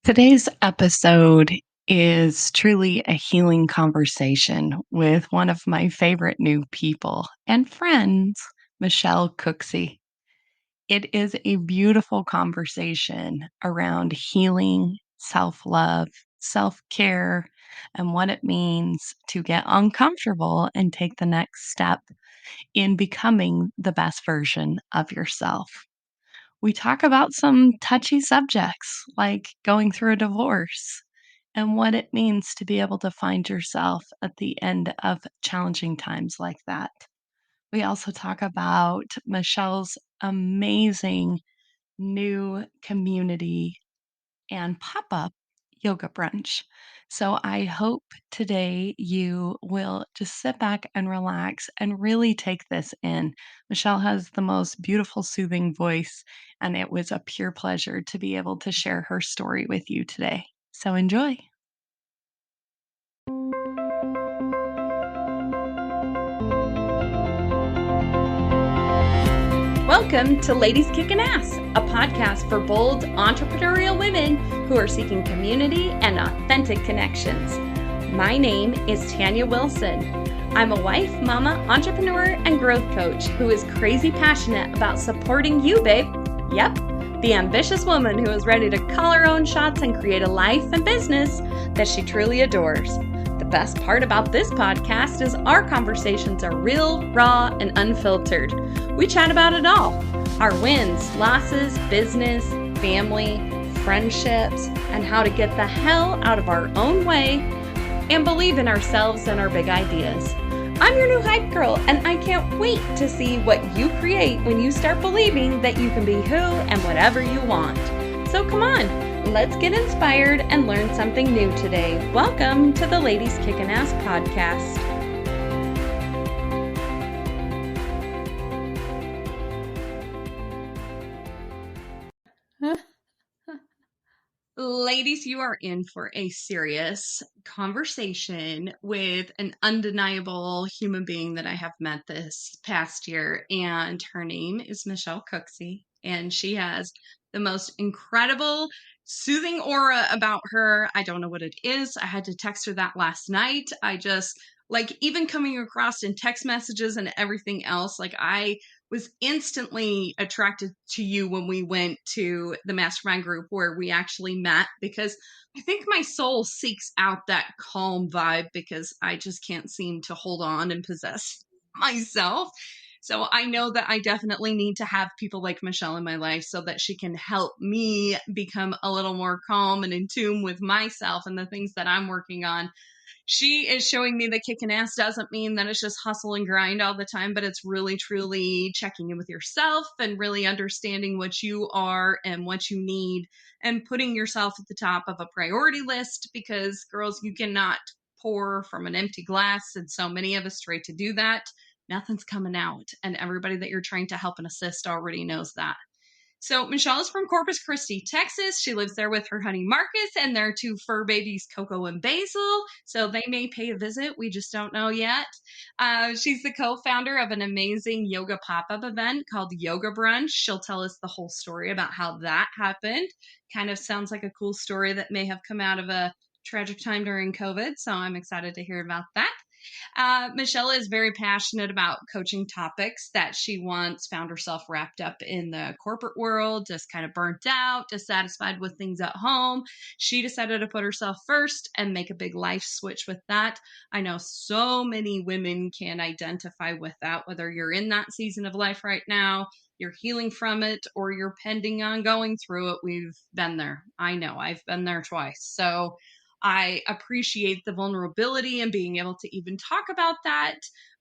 Today's episode is truly a healing conversation with one of my favorite new people and friends, Michelle Cooksey. It is a beautiful conversation around healing, self love, self care, and what it means to get uncomfortable and take the next step in becoming the best version of yourself. We talk about some touchy subjects like going through a divorce and what it means to be able to find yourself at the end of challenging times like that. We also talk about Michelle's amazing new community and pop up yoga brunch. So I hope today you will just sit back and relax and really take this in. Michelle has the most beautiful, soothing voice, and it was a pure pleasure to be able to share her story with you today. So enjoy. Welcome to Ladies Kickin Ass, a podcast for bold entrepreneurial women who are seeking community and authentic connections. My name is Tanya Wilson. I'm a wife, mama, entrepreneur, and growth coach who is crazy passionate about supporting you, babe. Yep, the ambitious woman who is ready to call her own shots and create a life and business that she truly adores. The best part about this podcast is our conversations are real, raw, and unfiltered. We chat about it all. Our wins, losses, business, family, friendships, and how to get the hell out of our own way and believe in ourselves and our big ideas. I'm your new hype girl, and I can't wait to see what you create when you start believing that you can be who and whatever you want. So come on, let's get inspired and learn something new today. Welcome to the Ladies Kickin Ass podcast. Ladies, you are in for a serious conversation with an undeniable human being that I have met this past year, and her name is Michelle Cooksey, and she has the most incredible, soothing aura about her. I don't know what it is. I had to text her that last night. I just, like, even coming across in text messages and everything else, like, I was instantly attracted to you when we went to the mastermind group where we actually met, because I think my soul seeks out that calm vibe because I just can't seem to hold on and possess myself. So I know that I definitely need to have people like Michelle in my life so that she can help me become a little more calm and in tune with myself and the things that I'm working on. She is showing me that kicking ass doesn't mean that it's just hustle and grind all the time, but it's really truly checking in with yourself and really understanding what you are and what you need and putting yourself at the top of a priority list, because girls, you cannot pour from an empty glass, and so many of us try to do that. Nothing's coming out, and everybody that you're trying to help and assist already knows that. So Michelle is from Corpus Christi, Texas. She lives there with her honey Marcus and their two fur babies, Coco and Basil. So they may pay a visit. We just don't know yet. She's the co-founder of an amazing yoga pop-up event called Yoga Brunch. She'll tell us the whole story about how that happened. Kind of sounds like a cool story that may have come out of a tragic time during COVID. So I'm excited to hear about that. Michelle is very passionate about coaching topics that she once found herself wrapped up in the corporate world, just kind of burnt out, dissatisfied with things at home. She decided to put herself first and make a big life switch with that. I know so many women can identify with that, whether you're in that season of life right now, you're healing from it, or you're pending on going through it. We've been there. I know I've been there twice. So I appreciate the vulnerability and being able to even talk about that,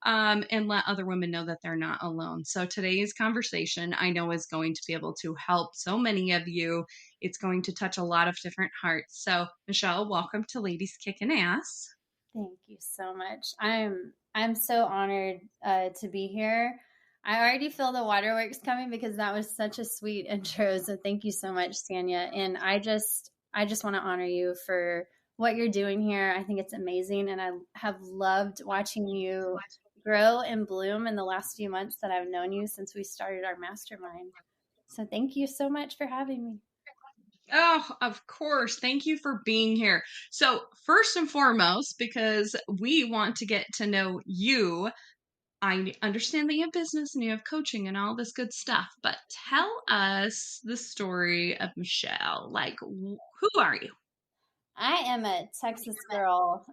and let other women know that they're not alone. So today's conversation, I know, is going to be able to help so many of you. It's going to touch a lot of different hearts. So Michelle, welcome to Ladies Kickin Ass. Thank you so much. I'm so honored to be here. I already feel the waterworks coming because that was such a sweet intro. So thank you so much, Tanya. And I just want to honor you for what you're doing here. I think it's amazing, and I have loved watching you grow and bloom in the last few months that I've known you since we started our mastermind. So thank you so much for having me. Oh, of course. Thank you for being here. So, first and foremost, because we want to get to know you, I understand that you have business and you have coaching and all this good stuff, but tell us the story of Michelle. Like, who are you? I am a Texas girl,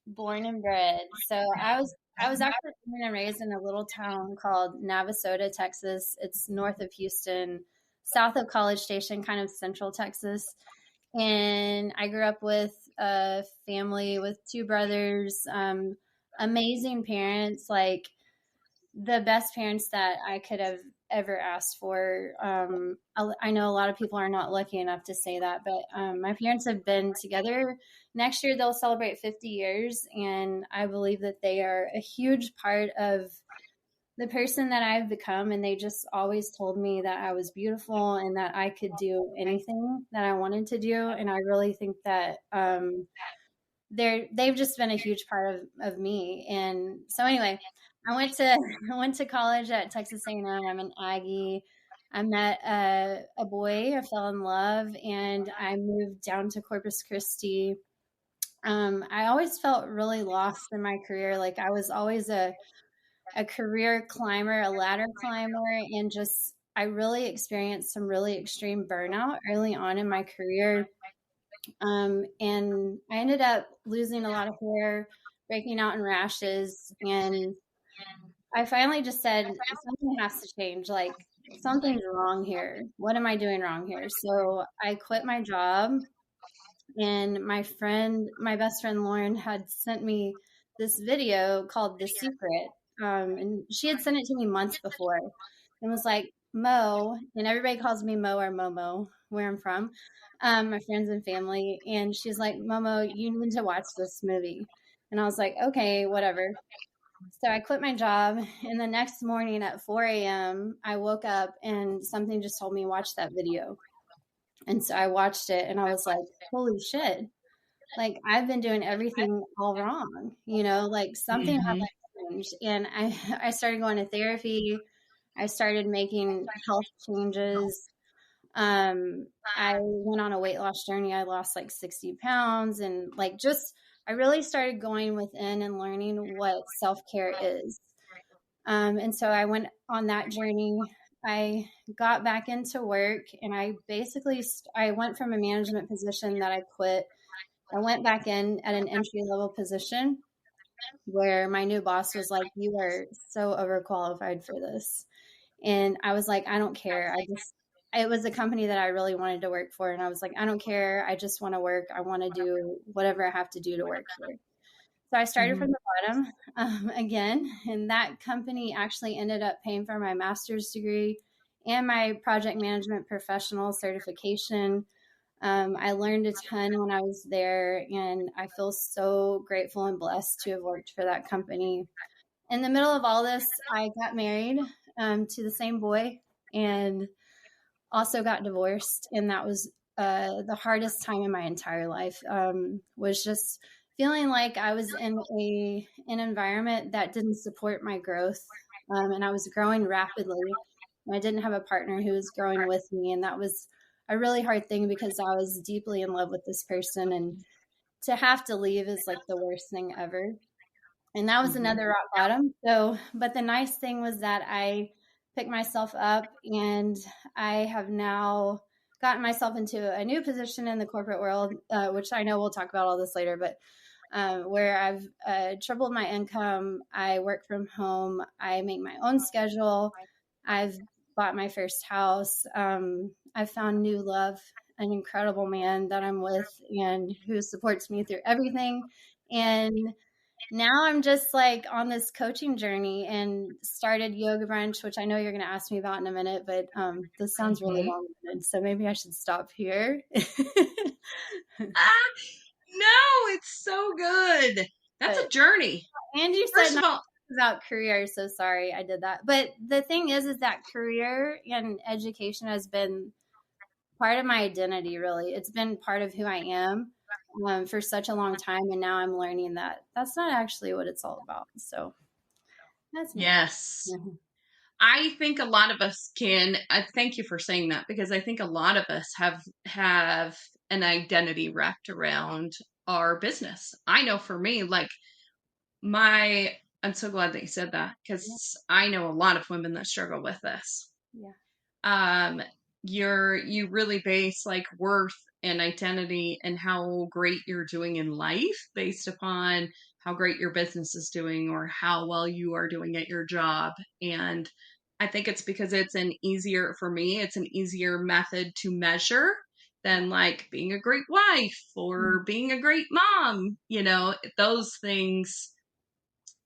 born and bred. So I was actually born and raised in a little town called Navasota, Texas. It's north of Houston, south of College Station, kind of central Texas. And I grew up with a family with two brothers, amazing parents, like the best parents that I could have ever asked for. I know a lot of people are not lucky enough to say that, but my parents have been together. Next year, they'll celebrate 50 years, and I believe that they are a huge part of the person that I've become. And they just always told me that I was beautiful and that I could do anything that I wanted to do. And I really think that they've just been a huge part of me. And so anyway, I went to I went to college at Texas A&M. I'm an Aggie. I met a boy. I fell in love, and I moved down to Corpus Christi. I always felt really lost in my career. Like I was always a career climber, a ladder climber, and just I really experienced some really extreme burnout early on in my career. And I ended up losing a lot of hair, breaking out in rashes. And I finally just said, something has to change. Like, something's wrong here. What am I doing wrong here? So I quit my job. And my best friend Lauren, had sent me this video called The Secret. And she had sent it to me months before and was like, Mo, and everybody calls me Mo or Momo, where I'm from, my friends and family. And she's like, Momo, you need to watch this movie. And I was like, okay, whatever. So I quit my job. And the next morning at 4 a.m., I woke up and something just told me, watch that video. And so I watched it and I was like, holy shit. Like I've been doing everything all wrong, like something has Hmm. to change. And I started going to therapy. I started making health changes. I went on a weight loss journey. I lost like 60 pounds and like just, I really started going within and learning what self-care is. And so I went on that journey. I got back into work and I basically, I went from a management position that I quit. I went back in at an entry level position where my new boss was like, you are so overqualified for this. And I was like, I don't care. It was a company that I really wanted to work for. And I was like, I don't care. I just want to work. I want to do whatever I have to do to work here. So I started Hmm. from the bottom again. And that company actually ended up paying for my master's degree and my project management professional certification. I learned a ton when I was there, and I feel so grateful and blessed to have worked for that company. In the middle of all this, I got married to the same boy and also got divorced. And that was the hardest time in my entire life, was just feeling like I was in an environment that didn't support my growth. And I was growing rapidly. I didn't have a partner who was growing with me. And that was a really hard thing because I was deeply in love with this person. And to have to leave is like the worst thing ever. And that was Hmm. another rock bottom. So, but the nice thing was that I picked myself up and I have now gotten myself into a new position in the corporate world, which I know we'll talk about all this later, but where I've tripled my income. I work from home. I make my own schedule. I've bought my first house. I've found new love, an incredible man that I'm with and who supports me through everything. And now I'm just like on this coaching journey and started Yoga Brunch, which I know you're going to ask me about in a minute, but this sounds really Hmm. long-winded, so maybe I should stop here. Ah, no, it's so good. That's a But journey. and you said First not of all, about career, so sorry I did that. But the thing is that career and education has been part of my identity. Really, it's been part of who I am for such a long time, and now I'm learning that that's not actually what it's all about. So that's me. yes. Mhm. I think a lot of us can, I thank you for saying that, because I think a lot of us have an identity wrapped around our business. I know for me, like my I'm so glad that you said that, Yeah. because I know a lot of women that struggle with this. Yeah. um you really base like worth and identity and how great you're doing in life based upon how great your business is doing or how well you are doing at your job. And I think it's because for me it's an easier method to measure Yeah. than like being a great wife Mhm. or being a great mom. Those things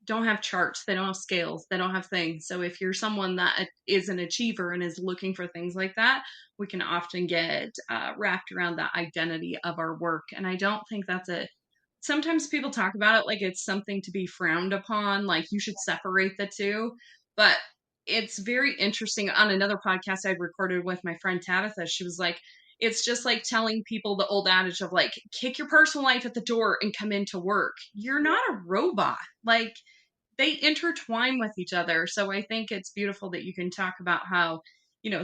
don't have charts, they don't have scales, they don't have things. So if you're someone that is an achiever and is looking for things like that, we can often get wrapped around that identity of our work. And I don't think that's it. Sometimes people talk about it like it's something to be frowned upon, like you should separate the two. But it's very interesting. On another podcast I recorded with my friend Tabitha, she was like, it's just like telling people the old adage of like, kick your personal life at the door and come into work. You're not a robot. Like, they intertwine with each other. So I think it's beautiful that you can talk about how,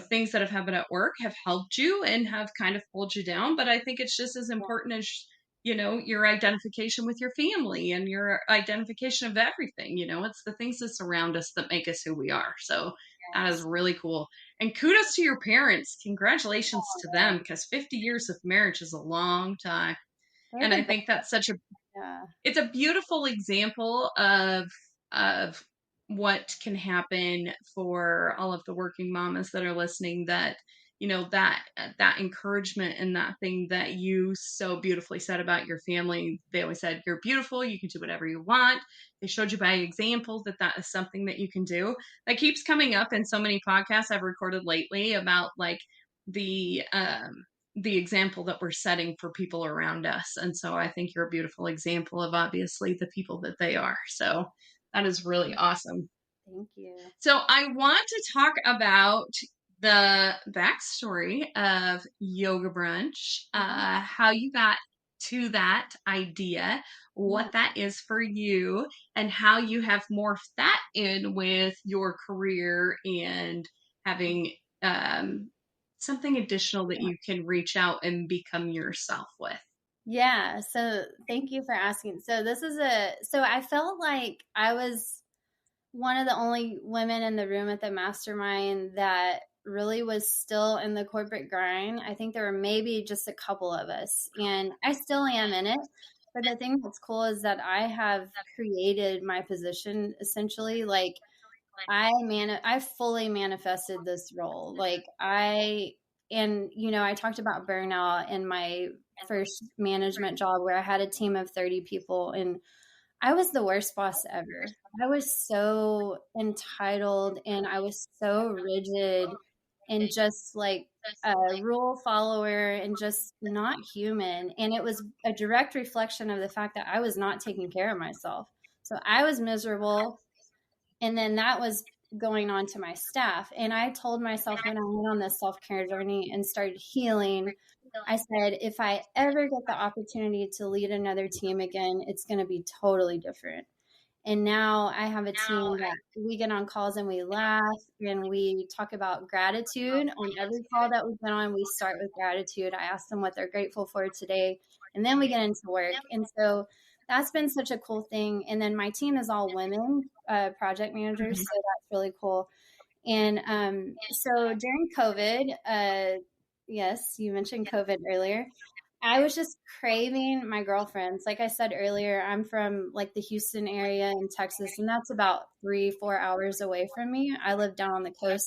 things that have happened at work have helped you and have kind of pulled you down. But I think it's just as important as, your identification with your family and your identification of everything. It's the things that surround us that make us who we are. So that is Yes. really cool. And kudos to your parents. Congratulations to Oh, them, because 50 years of marriage is a long time. they're And the I best. think that's such a Yeah. it's a beautiful example of what can happen for all of the working mamas that are listening, that that encouragement and that thing that you so beautifully said about your family. They always said you're beautiful, you can do whatever you want. They showed you by example that that is something that you can do. That keeps coming up in so many podcasts I've recorded lately about like the the example that we're setting for people around us. And so I think you're a beautiful example of obviously the people that they are. So that is really awesome. Thank you. So I want to talk about the backstory of Yoga Brunch, Mhm. how you got to that idea, Yeah. what that is for you, and how you have morphed that in with your career and having um, something additional that you can reach out and become yourself with. Yeah. So thank you for asking. So I felt like I was one of the only women in the room at the mastermind that really was still in the corporate grind. I think there were maybe just a couple of us, and I still am in it. But the thing that's cool is that I have created my position essentially. Like I fully manifested this role. I talked about burnout in my first management job where I had a team of 30 people, and I was the worst boss ever. I was so entitled and I was so rigid and just like a rule follower and just not human. And it was a direct reflection of the fact that I was not taking care of myself. So I was miserable. And then that was going on to my staff. And I told myself when I went on this self care journey and started healing, I said, if I ever get the opportunity to lead another team again, it's going to be totally different. And now I have a team that we get on calls and we laugh and we talk about gratitude. On every call that we've been on, we start with gratitude. I ask them what they're grateful for today, and then we get into work. And so that's been such a cool thing. And then my team is all women, project managers. So that's really cool. And so during COVID, yes, you mentioned COVID earlier. I was just craving my girlfriends. Like I said earlier, I'm from like the Houston area in Texas, and that's about 3, 4 hours away from me. I live down on the coast,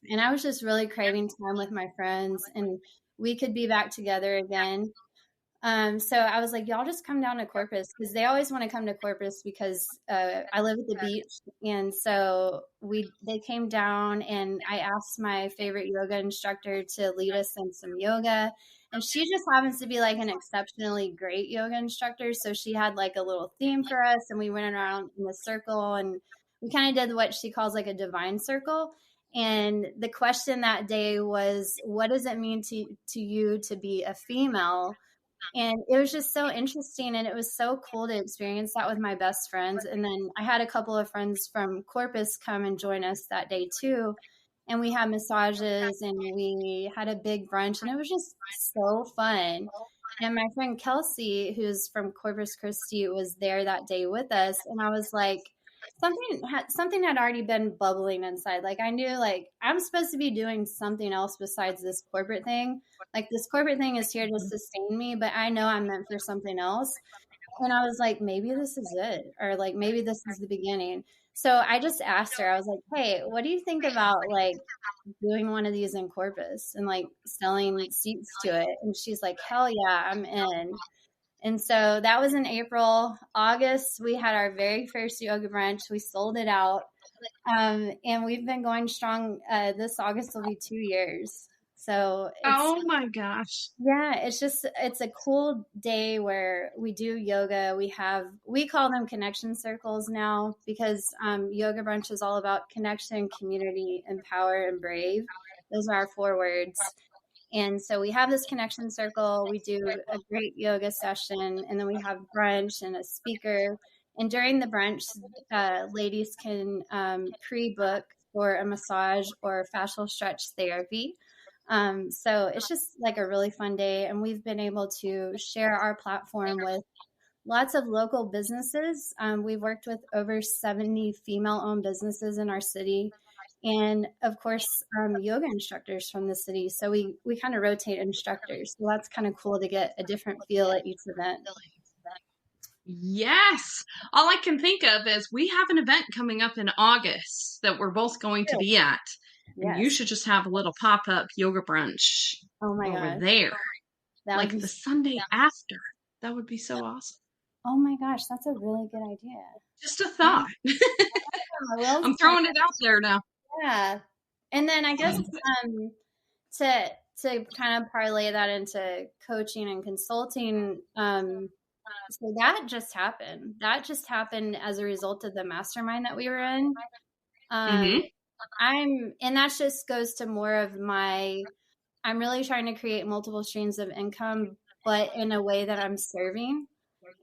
and I was just really craving time with my friends, and we could be back together again. So I was like, y'all just come down to Corpus because they always want to come to Corpus because I live at the beach, and so they came down, and I asked my favorite yoga instructor to lead us in some yoga, and she just happens to be like an exceptionally great yoga instructor, so she had like a little theme for us, and we went around in a circle, and we kind of did what she calls like a divine circle. And the question that day was, what does it mean to you to be a female And it was just so interesting, and it was so cool to experience that with my best friends. And then I had a couple of friends from Corpus come and join us that day too. And we had massages and we had a big brunch, and it was just so fun. And my friend Kelsey, who's from Corpus Christi, was there that day with us. And I was like, something had already been bubbling inside. Like I knew like I'm supposed to be doing something else besides this corporate thing. Like this corporate thing is here to sustain me, but I know I'm meant for something else. And I was like, maybe this is it, or like maybe this is the beginning. So I just asked her, I was like, hey, what do you think about like doing one of these in Corpus and like selling seats to it? And she's like, hell yeah, I'm in. And so that was in April. August, we had our very first yoga brunch. We sold it out. And we've been going strong. This August will be 2 years. So it's, Oh my gosh. yeah, it's a cool day where we do yoga. We call them connection circles now because Yoga Brunch is all about connection, community, empower, and brave. Those are our 4 words. And so we have this connection circle. We do a great yoga session, and then we have brunch and a speaker. And during the brunch, ladies can pre-book for a massage or fascial stretch therapy. So it's just like a really fun day. And we've been able to share our platform with lots of local businesses. We've worked with over 70 female-owned businesses in our city, and of course, yoga instructors from the city. So we kind of rotate instructors. So that's kind of cool to get a different feel at each event. Yes. All I can think of is we have an event coming up in August that we're both going to be at. And you Yes. should just have a little pop-up yoga brunch Oh my over gosh. there. That would Like be, the Sunday after. That would be so awesome. oh my gosh, that's a really good idea. Just a thought. Well, I'm throwing it out there now. yeah. And then I guess to to kind of parlay that into coaching and consulting, so that just happened. That just happened as a result of the mastermind that we were in. Um, and that just goes to more of I'm really trying to create multiple streams of income, but in a way that I'm serving.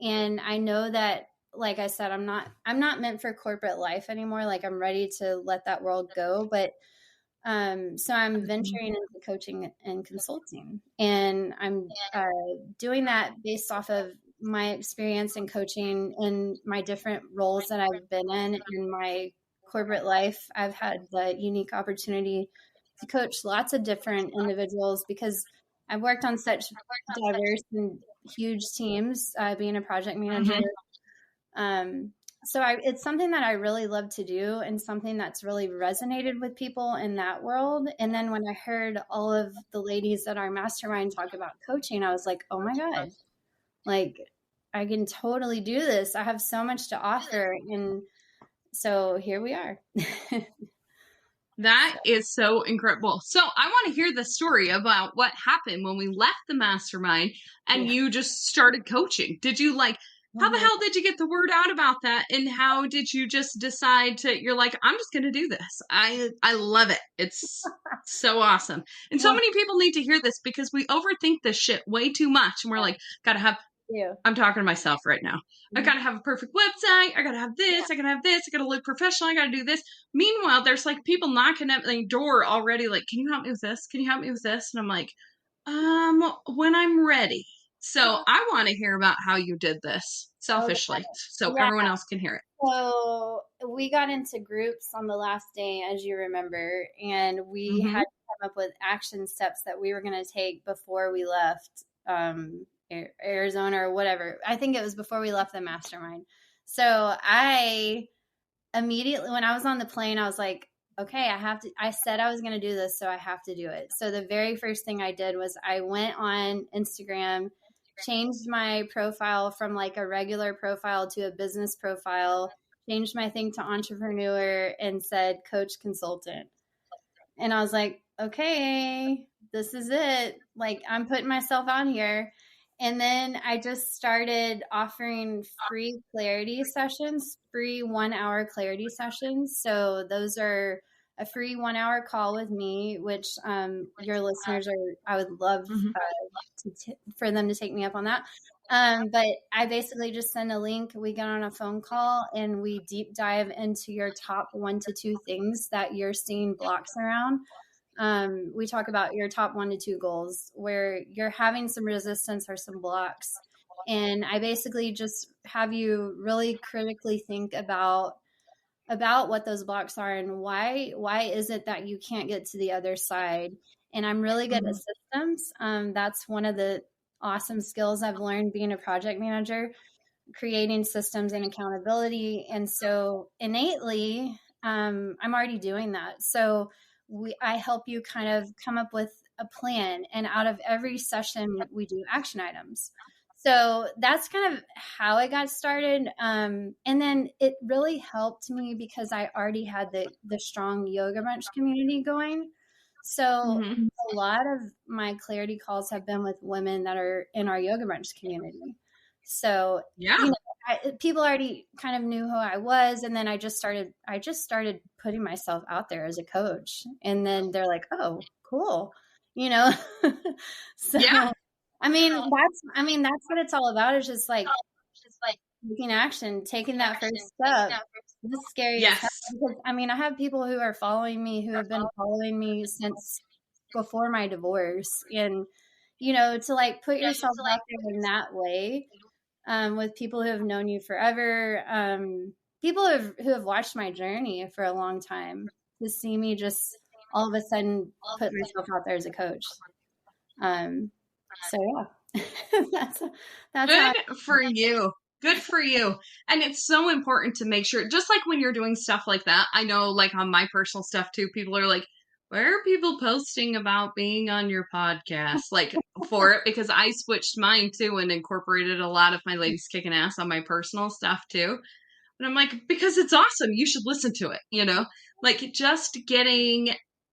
And I know that, like I said, I'm not meant for corporate life anymore. Like I'm ready to let that world go. But so I'm venturing into coaching and consulting, and I'm doing that based off of my experience in coaching and my different roles that I've been in my corporate life. I've had the unique opportunity to coach lots of different individuals because I've worked on such diverse and huge teams, being a project manager. So it's something that I really love to do and something that's really resonated with people in that world. And then when I heard all of the ladies at our mastermind talk about coaching, I was like, oh my God, like I can totally do this. I have so much to offer. And so here we are. That is so incredible. So I want to hear the story about what happened when we left the mastermind and you just started coaching. Did you how the hell did you get the word out about that? And how did you just decide you're like, I'm just going to do this. I love it. It's so awesome. And so many people need to hear this because we overthink this shit way too much. And we're like, gotta have, I'm talking to myself right now. I gotta have a perfect website. I gotta have this. I gotta have this. I gotta look professional. I gotta do this. Meanwhile, there's like people knocking at the door already. Like, can you help me with this? Can you help me with this? And I'm like, when I'm ready. So I want to hear about how you did this selfishly, so everyone else can hear it. So we got into groups on the last day, as you remember, and we had to come up with action steps that we were going to take before we left Arizona or whatever. I think it was before we left the mastermind. So I immediately, when I was on the plane, I was like, okay, I said I was going to do this, so I have to do it. So the very first thing I did was I went on Instagram, changed my profile from like a regular profile to a business profile, changed my thing to entrepreneur and said coach consultant. And I was like, okay, this is it. Like I'm putting myself on here. And then I just started offering free clarity sessions, free 1 hour clarity sessions. So those are a free 1 hour call with me, which your listeners are, I would love for them to take me up on that. But I basically just send a link. We get on a phone call and we deep dive into your top 1 to 2 things that you're seeing blocks around. We talk about your top 1 to 2 goals where you're having some resistance or some blocks. And I basically just have you really critically think about what those blocks are and why is it that you can't get to the other side. And I'm really good at systems. That's one of the awesome skills I've learned being a project manager, creating systems and accountability. And so innately, I'm already doing that. So I help you kind of come up with a plan. And out of every session, we do action items. So that's kind of how it got started. And then it really helped me because I already had the strong Yoga Brunch community going. So a lot of my clarity calls have been with women that are in our Yoga Brunch community. So, Yeah. People already kind of knew who I was. And then I just started putting myself out there as a coach. And then they're like, oh, cool. So, Yeah. I mean, that's what it's all about. It's just like taking action, taking that first step. It's scary as hell. Yes. Because, I have people who are following me, who have been following me since before my divorce. And, to like put yourself out there in that way, with people who have known you forever, people who have watched my journey for a long time, to see me just all of a sudden put myself out there as a coach. So yeah, that's Good for you. Good for you. And it's so important to make sure, just like when you're doing stuff like that, I know like on my personal stuff too, people are like, where are people posting about being on your podcast? Like for it, because I switched mine too and incorporated a lot of my Ladies Kickin Ass on my personal stuff too. And I'm like, because it's awesome. You should listen to it, like just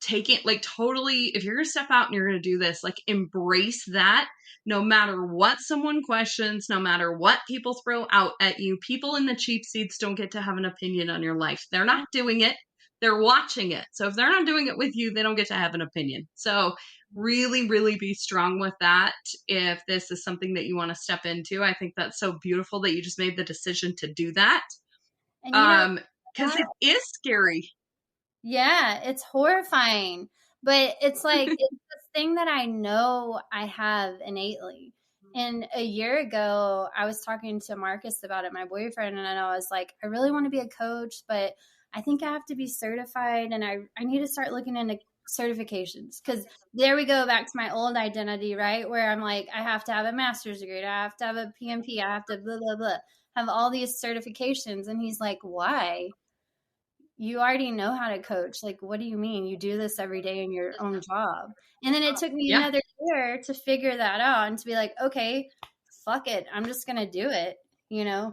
taking, like totally, if you're going to step out and you're going to do this, like embrace that no matter what someone questions, no matter what people throw out at you. People in the cheap seats don't get to have an opinion on your life. They're not doing it. They're watching it. So if they're not doing it with you, they don't get to have an opinion. So really, really be strong with that. If this is something that you want to step into, I think that's so beautiful that you just made the decision to do that. And because it is scary. Yeah, it's horrifying, but it's like it's this thing that I know I have innately. And a year ago, I was talking to Marcus about it, my boyfriend, and I was like, I really want to be a coach, but I think I have to be certified, and I need to start looking into certifications, because there we go back to my old identity, right? Where I'm like, I have to have a master's degree, I have to have a PMP, I have to blah, blah, blah, have all these certifications. And he's like, why? You already know how to coach. Like, what do you mean? You do this every day in your own job. And then it took me another year to figure that out and to be like, okay, fuck it. I'm just going to do it,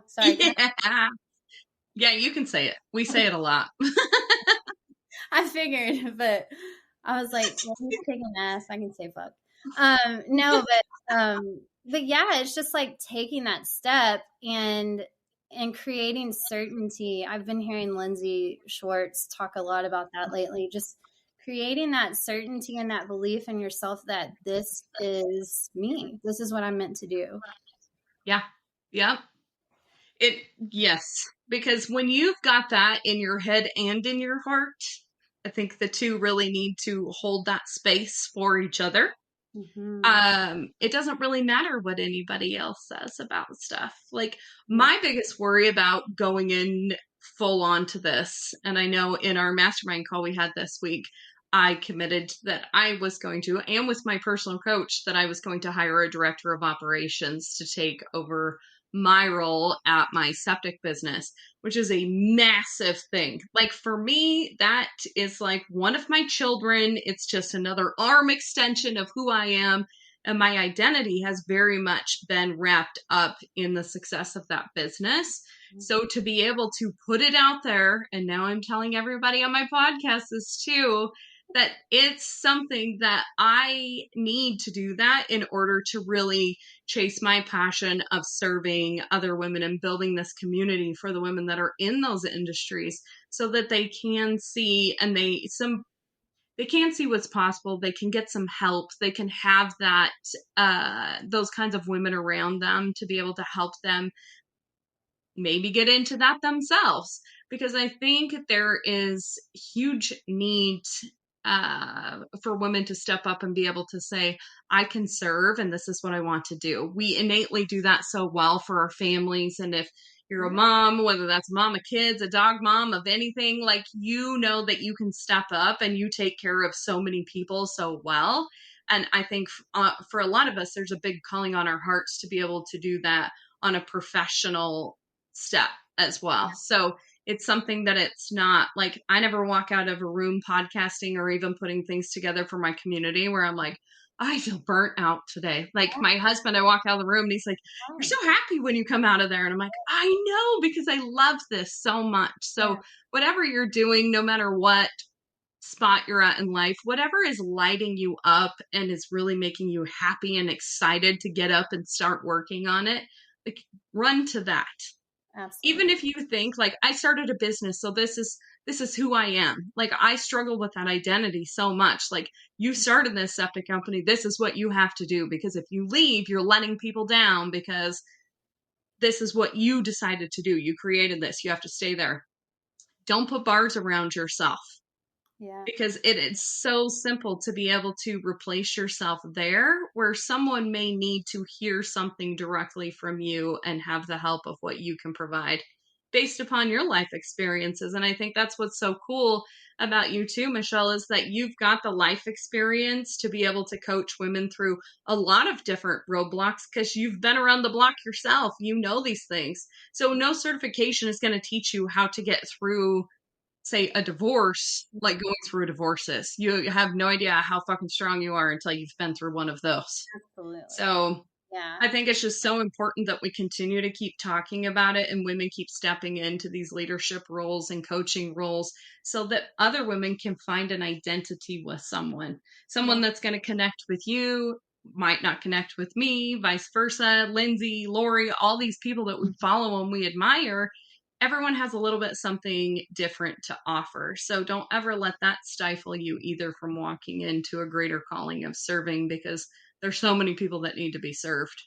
Sorry. Yeah, you can say it. We say it a lot. I figured, but I was like, well, he's kicking ass. I can say fuck. No, but yeah, it's just like taking that step and creating certainty. I've been hearing Lindsay Schwartz talk a lot about that lately. Just creating that certainty and that belief in yourself that this is me. This is what I'm meant to do. Yeah. Yeah. Yes. Because when you've got that in your head and in your heart, I think the two really need to hold that space for each other. It doesn't really matter what anybody else says about stuff. Like my biggest worry about going in full on to this, and I know in our mastermind call we had this week, I committed that I was going to, and with my personal coach, that I was going to hire a director of operations to take over my role at my septic business, which is a massive thing. Like for me, that is like one of my children. It's just another arm extension of who I am. And my identity has very much been wrapped up in the success of that business. So to be able to put it out there, and now I'm telling everybody on my podcast this too, that it's something that I need to do that in order to really chase my passion of serving other women and building this community for the women that are in those industries so that they can see and they can see what's possible. They can get some help. They can have that those kinds of women around them to be able to help them maybe get into that themselves, because I think there is huge need for women to step up and be able to say, I can serve and this is what I want to do. We innately do that so well for our families. And if you're a mom, whether that's a mom of kids, a dog mom of anything, like, you know that you can step up and you take care of so many people so well. And I think for a lot of us, there's a big calling on our hearts to be able to do that on a professional step as well. So it's something that it's not like, I never walk out of a room podcasting or even putting things together for my community where I'm like, I feel burnt out today. Like my husband, I walk out of the room and he's like, you're so happy when you come out of there. And I'm like, I know, because I love this so much. So whatever you're doing, no matter what spot you're at in life, whatever is lighting you up and is really making you happy and excited to get up and start working on it, like, run to that. Absolutely. Even if you think like, I started a business, so this is who I am. Like, I struggle with that identity so much. Like, you started this septic company, this is what you have to do, because if you leave, you're letting people down, because this is what you decided to do. You created this, you have to stay there. Don't put bars around yourself. Because it is so simple to be able to replace yourself there, where someone may need to hear something directly from you and have the help of what you can provide based upon your life experiences. And I think that's what's so cool about you too, Michelle, is that you've got the life experience to be able to coach women through a lot of different roadblocks, because you've been around the block yourself. You know these things. So no certification is going to teach you how to get through, say, a divorce, like going through a divorce is. You have no idea how fucking strong you are until you've been through one of those. Absolutely. So Yeah. I think it's just so important that we continue to keep talking about it and women keep stepping into these leadership roles and coaching roles so that other women can find an identity with someone that's going to connect with you, might not connect with me, vice versa. Lindsay, Lori, all these people that we follow and we admire, everyone has a little bit something different to offer. So don't ever let that stifle you either from walking into a greater calling of serving, because there's so many people that need to be served.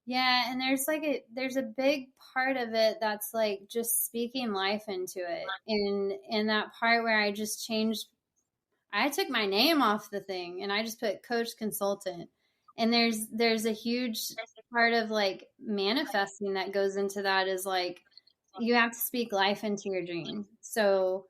Yeah, and there's a big part of it that's like just speaking life into it. In that part where I just changed, I took my name off the thing and I just put coach consultant. And there's a huge part of like manifesting that goes into that, is like you have to speak life into your dream. So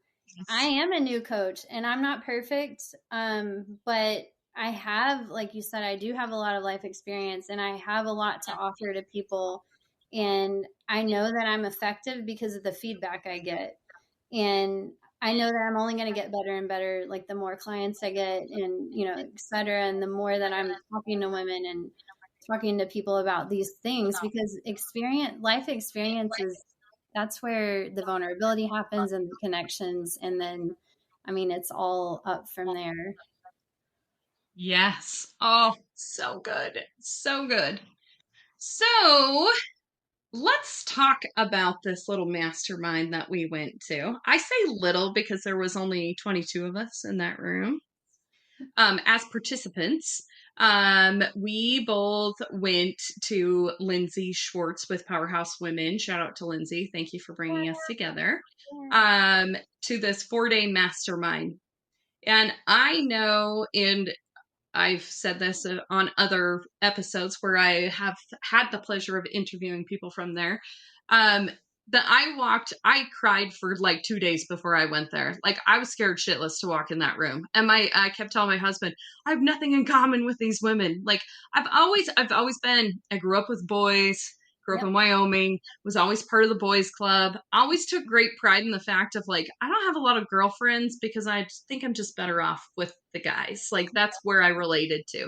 I am a new coach and I'm not perfect. But I have, like you said, I do have a lot of life experience and I have a lot to offer to people. And I know that I'm effective because of the feedback I get. And I know that I'm only going to get better and better, like the more clients I get and, et cetera. And the more that I'm talking to women and talking to people about these things, because life experiences, that's where the vulnerability happens and the connections. And then, I mean, it's all up from there. Yes. Oh, so good. So good. So let's talk about this little mastermind that we went to. I say little because there was only 22 of us in that room as participants. We both went to Lindsay Schwartz with Powerhouse Women. Shout out to Lindsay. Thank you for bringing us together to this 4-day mastermind. And I know, and I've said this on other episodes where I have had the pleasure of interviewing people from there. That I cried for like 2 days before I went there. Like, I was scared shitless to walk in that room. And I kept telling my husband, I have nothing in common with these women. Like, I grew up with boys, grew up in Wyoming, was always part of the boys club. Always took great pride in the fact of like, I don't have a lot of girlfriends because I think I'm just better off with the guys. Like, that's where I related to.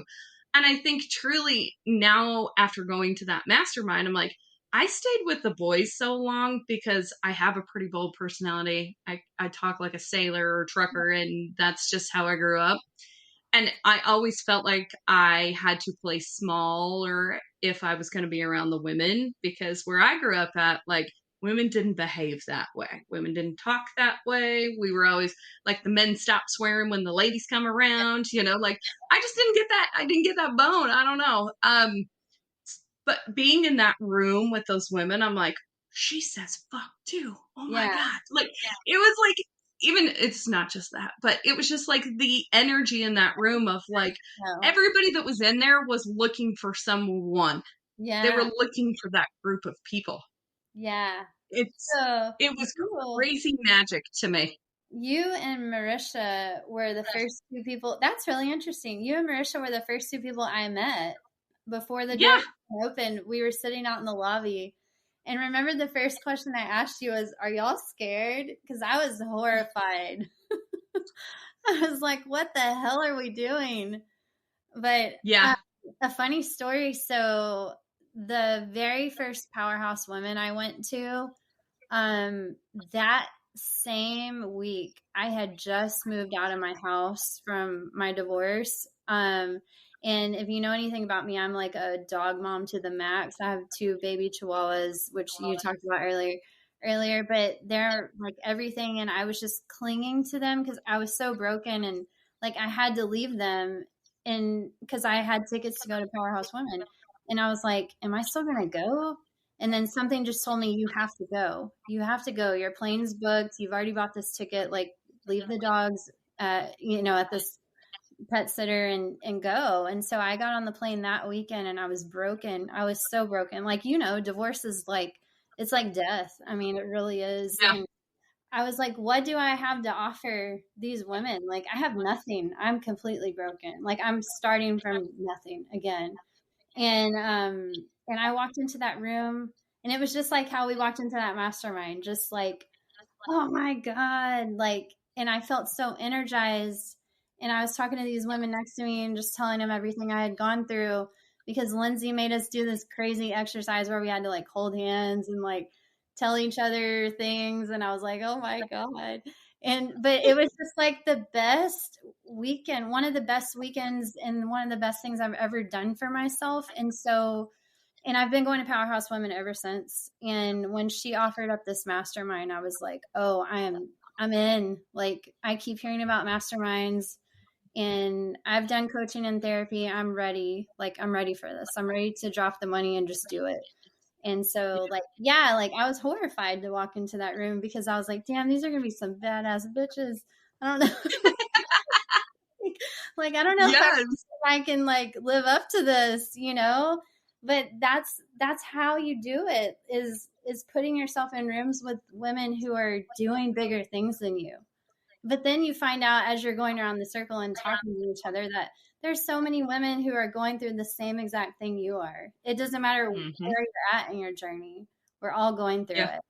And I think truly now, after going to that mastermind, I'm like, I stayed with the boys so long because I have a pretty bold personality. I talk like a sailor or trucker, and that's just how I grew up. And I always felt like I had to play smaller if I was going to be around the women, because where I grew up at, like, women didn't behave that way. Women didn't talk that way. We were always like, the men stop swearing when the ladies come around, like, I just didn't get that. I didn't get that bone. I don't know. But being in that room with those women, I'm like, she says fuck too. Oh my Yeah. God. Like, it was like, even it's not just that, but it was just like the energy in that room of like, No. everybody that was in there was looking for someone. They were Yeah. looking for that group of people. Yeah. It's, So it was you, crazy magic to me. you and Marisha were the first two people. That's really interesting. You and Marisha were the first two people I met before the door Yeah. opened. We were sitting out in the lobby. And remember the first question I asked you was, "Are y'all scared?" Because I was horrified. I was like, "What the hell are we doing?" But Yeah. a funny story. So the very first Powerhouse Women I went to, that same week, I had just moved out of my house from my divorce. And if you know anything about me, I'm like a dog mom to the max. I have two baby chihuahuas, which you talked about earlier, but they're like everything. And I was just clinging to them because I was so broken, and like I had to leave them, and because I had tickets to go to Powerhouse Women. And I was like, am I still going to go? And then something just told me, you have to go. You have to go. Your plane's booked. You've already bought this ticket. Like, leave the dogs, at this pet sitter and go. And so I got on the plane that weekend and I was broken. I was so broken. Like, divorce is like, it's like death. I mean, it really is. Yeah. And I was like, what do I have to offer these women? Like, I have nothing. I'm completely broken. Like, I'm starting from nothing again. And I walked into that room, and it was just like how we walked into that mastermind, just like, oh my God, like, and I felt so energized. And I was talking to these women next to me and just telling them everything I had gone through, because Lindsay made us do this crazy exercise where we had to like hold hands and like tell each other things. And I was like, oh my God. But it was just like the best weekend, one of the best weekends, and one of the best things I've ever done for myself. And I've been going to Powerhouse Women ever since. And when she offered up this mastermind, I was like, oh, I'm in. Like, I keep hearing about masterminds, and I've done coaching and therapy. I'm ready. Like, I'm ready for this. I'm ready to drop the money and just do it. And so, like, yeah, like I was horrified to walk into that room because I was like, damn, these are going to be some badass bitches. I don't know. Like, I don't know if Yes. I can like live up to this. But that's how you do it, is putting yourself in rooms with women who are doing bigger things than you. But then you find out as you're going around the circle and talking to each other that there's so many women who are going through the same exact thing you are. It doesn't matter where Mm-hmm. you're at in your journey. We're all going through Yeah. it.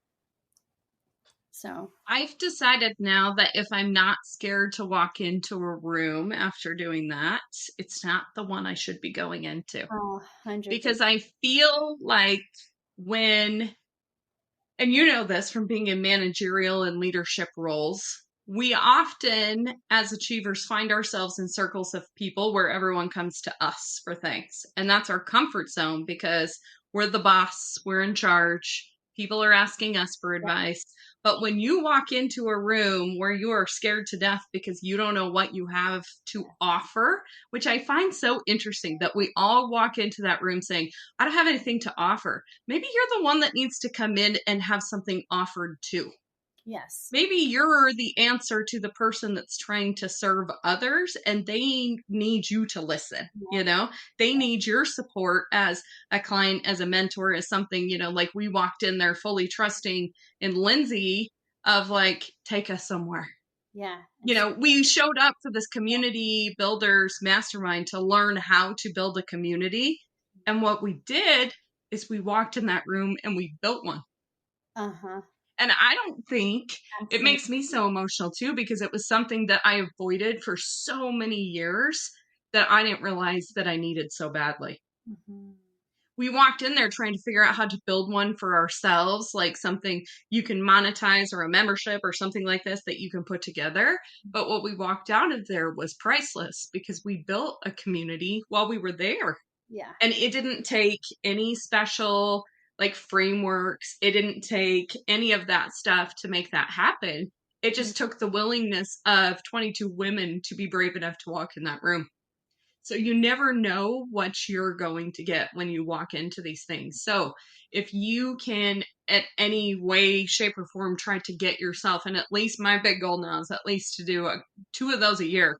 So I've decided now that if I'm not scared to walk into a room after doing that, it's not the one I should be going into. 100%. Because I feel like when, and you know this from being in managerial and leadership roles, we often, as achievers, find ourselves in circles of people where everyone comes to us for things. And that's our comfort zone because we're the boss, we're in charge, people are asking us for advice. But when you walk into a room where you are scared to death because you don't know what you have to offer, which I find so interesting that we all walk into that room saying, I don't have anything to offer. Maybe you're the one that needs to come in and have something offered too. Yes. Maybe you're the answer to the person that's trying to serve others and they need you to listen, they need your support as a client, as a mentor, as something, like we walked in there fully trusting in Lindsay of like, take us somewhere. Yeah. We showed up for this community builders mastermind to learn how to build a community. And what we did is we walked in that room and we built one. Uh-huh. And I don't think it Absolutely. makes me so emotional too, because it was something that I avoided for so many years that I didn't realize that I needed so badly. Mm-hmm. we walked in there trying to figure out how to build one for ourselves, like something you can monetize or a membership or something like this that you can put together. But what we walked out of there was priceless because we built a community while we were there. Yeah. And it didn't take any special like frameworks. It didn't take any of that stuff to make that happen. It Mm. just took the willingness of 22 women to be brave enough to walk in that room. So you never know what you're going to get when you walk into these things. So if you can, at any way, shape, or form, try to get yourself, and at least my big goal now is at least to do 2 of those a year,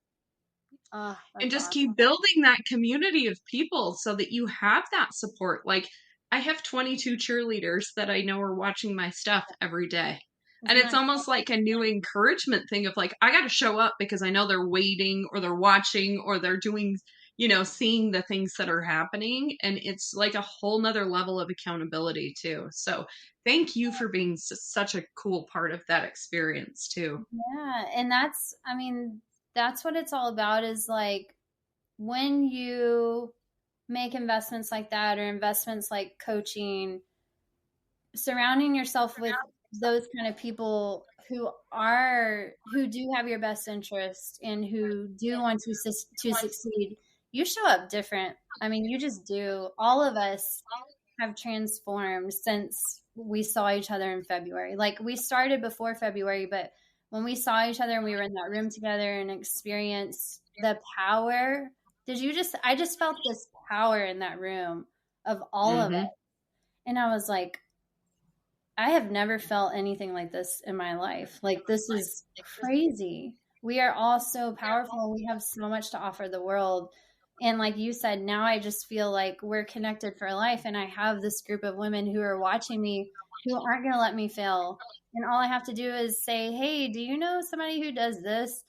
Oh, and that's just awesome. keep building that community of people so that you have that support. Like, I have 22 cheerleaders that I know are watching my stuff every day. And Isn't it's that almost like a new encouragement thing of like, I got to show up because I know they're waiting or they're watching or they're doing, seeing the things that are happening. And it's like a whole nother level of accountability too. So thank you for being such a cool part of that experience too. Yeah, and I mean, that's what it's all about is like when you make investments like that or investments like coaching, surrounding yourself with those kind of people who do have your best interest and who do want to succeed, you show up different. I mean, you just do. All of us have transformed since we saw each other in February. Like we started before February, but when we saw each other and we were in that room together and experienced the power, I just felt this power in that room of all of Mm-hmm. it. And I was like, I have never felt anything like this in my life. Like, this is crazy. We are all so powerful. We have so much to offer the world. And like you said, now I just feel like we're connected for life. And I have this group of women who are watching me who aren't going to let me fail. And all I have to do is say, hey, do you know somebody who does this?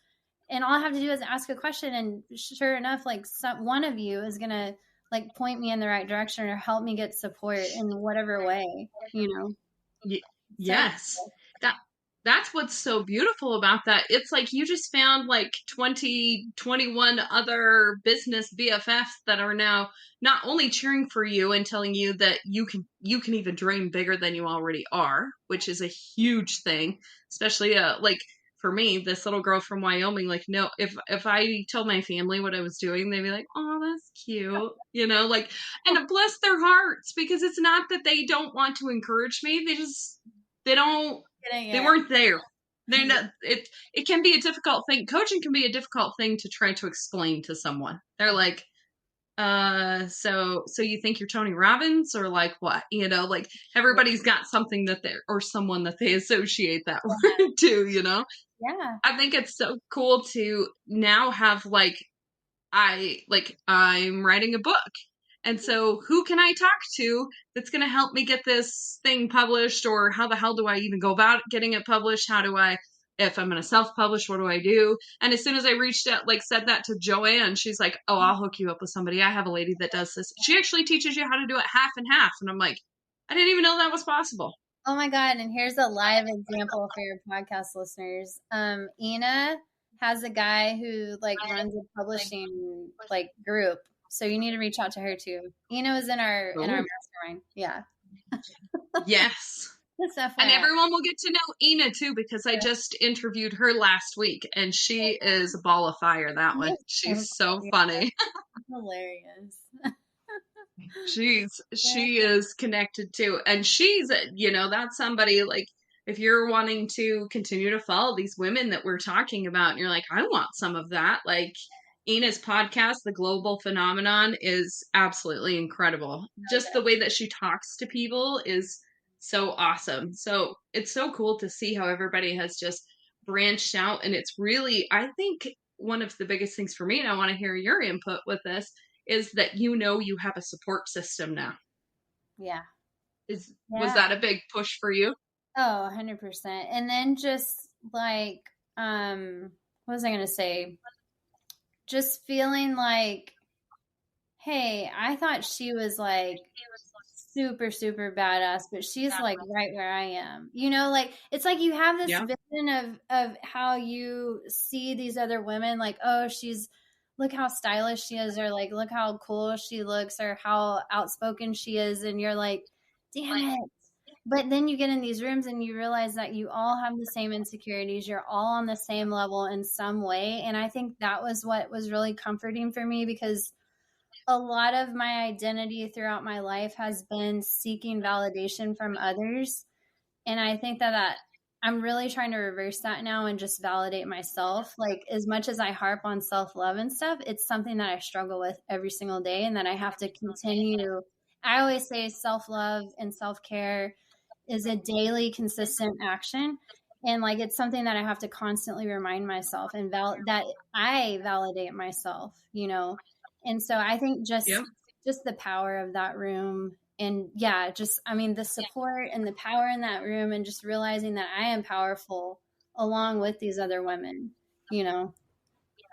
And all I have to do is ask a question. And sure enough, like one of you is going to like point me in the right direction or help me get support in whatever way, you know? So Yes. That that's what's so beautiful about that. It's like you just found like 20, 21 other business BFFs that are now not only cheering for you and telling you that you can even dream bigger than you already are, which is a huge thing, especially like for me, this little girl from Wyoming, like no, if I told my family what I was doing, they'd be like, "Oh, that's cute." Like and bless their hearts because it's not that they don't want to encourage me. They don't they yeah. weren't there. They're not it can be a difficult thing. Coaching can be a difficult thing to try to explain to someone. They're like, so you think you're Tony Robbins or like what? Like everybody's got something that they're or someone that they associate that word to. Yeah. I think it's so cool to now have I'm writing a book. And so who can I talk to that's going to help me get this thing published, or how the hell do I even go about getting it published? If I'm going to self-publish, what do I do? And as soon as I reached out, like said that to Joanne, she's like, "Oh, I'll hook you up with somebody. I have a lady that does this. She actually teaches you how to do it half and half." And I'm like, I didn't even know that was possible. Oh my God. And here's a live example for your podcast listeners. Ina has a guy who like runs a publishing like group. So you need to reach out to her too. Ina was in our Oh, mastermind. Yeah. yes. Just And FYI. everyone will get to know Ina too, because I just interviewed her last week and she is a ball of fire, that one. So She's so funny. funny. Hilarious. Yeah. She is connected too. And she's, that's somebody like if you're wanting to continue to follow these women that we're talking about and you're like, I want some of that, like Ina's podcast, The Global Phenomenon, is absolutely incredible. Just the way that she talks to people is so awesome. So it's so cool to see how everybody has just branched out. And it's really, I think, one of the biggest things for me, and I want to hear your input with this, is that you have a support system now. Yeah. Was Yeah. that a big push for you? Oh, 100%. And then just like, what was I going to say? Just feeling like, hey, I thought she was like super, super badass, but she's like right where I am. Like it's like you have this Yeah. vision of how you see these other women, like, oh, she's look how stylish she is, or like, look how cool she looks, or how outspoken she is. And you're like, damn it. But then you get in these rooms and you realize that you all have the same insecurities. You're all on the same level in some way. And I think that was what was really comforting for me, because a lot of my identity throughout my life has been seeking validation from others. And I think that I'm really trying to reverse that now and just validate myself. Like, as much as I harp on self-love and stuff, it's something that I struggle with every single day, and that I have to continue. I always say self-love and self-care is a daily consistent action. And like, it's something that I have to constantly remind myself and that I validate myself, you know? And so I think Yep. just the power of that room, and yeah, just, I mean, the support and the power in that room, and just realizing that I am powerful along with these other women, you know? So,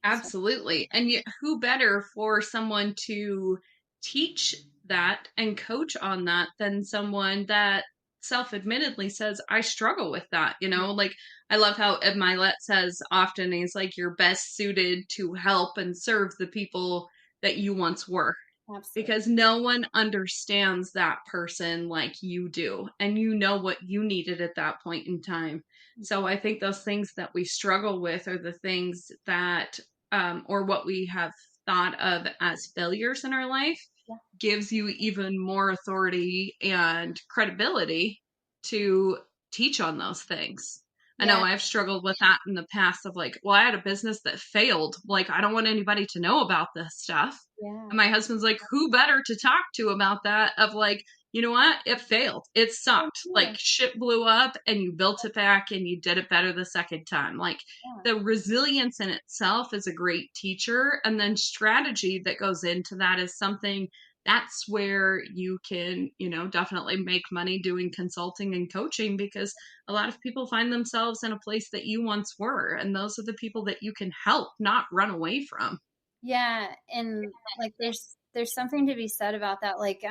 Absolutely. And yet, who better for someone to teach that and coach on that than someone that self-admittedly says, I struggle with that. Like, I love how Ed Milet says often, he's like, you're best suited to help and serve the people that you once were, absolutely. because no one understands that person like you do, and you know what you needed at that point in time. So I think those things that we struggle with are the things that or what we have thought of as failures in our life Yeah. gives you even more authority and credibility to teach on those things. I know Yeah. I've struggled with that in the past of like, well, I had a business that failed. Like, I don't want anybody to know about this stuff. Yeah. And my husband's like, who better to talk to about that? Of like, you know what? It failed. It Thank sucked. Like, you. shit blew up and you built it back and you did it better the second time. Like, Yeah. the resilience in itself is a great teacher. And then strategy that goes into that is something that's where you can, definitely make money doing consulting and coaching, because a lot of people find themselves in a place that you once were. And those are the people that you can help, not run away from. Yeah. And like, there's something to be said about that. Like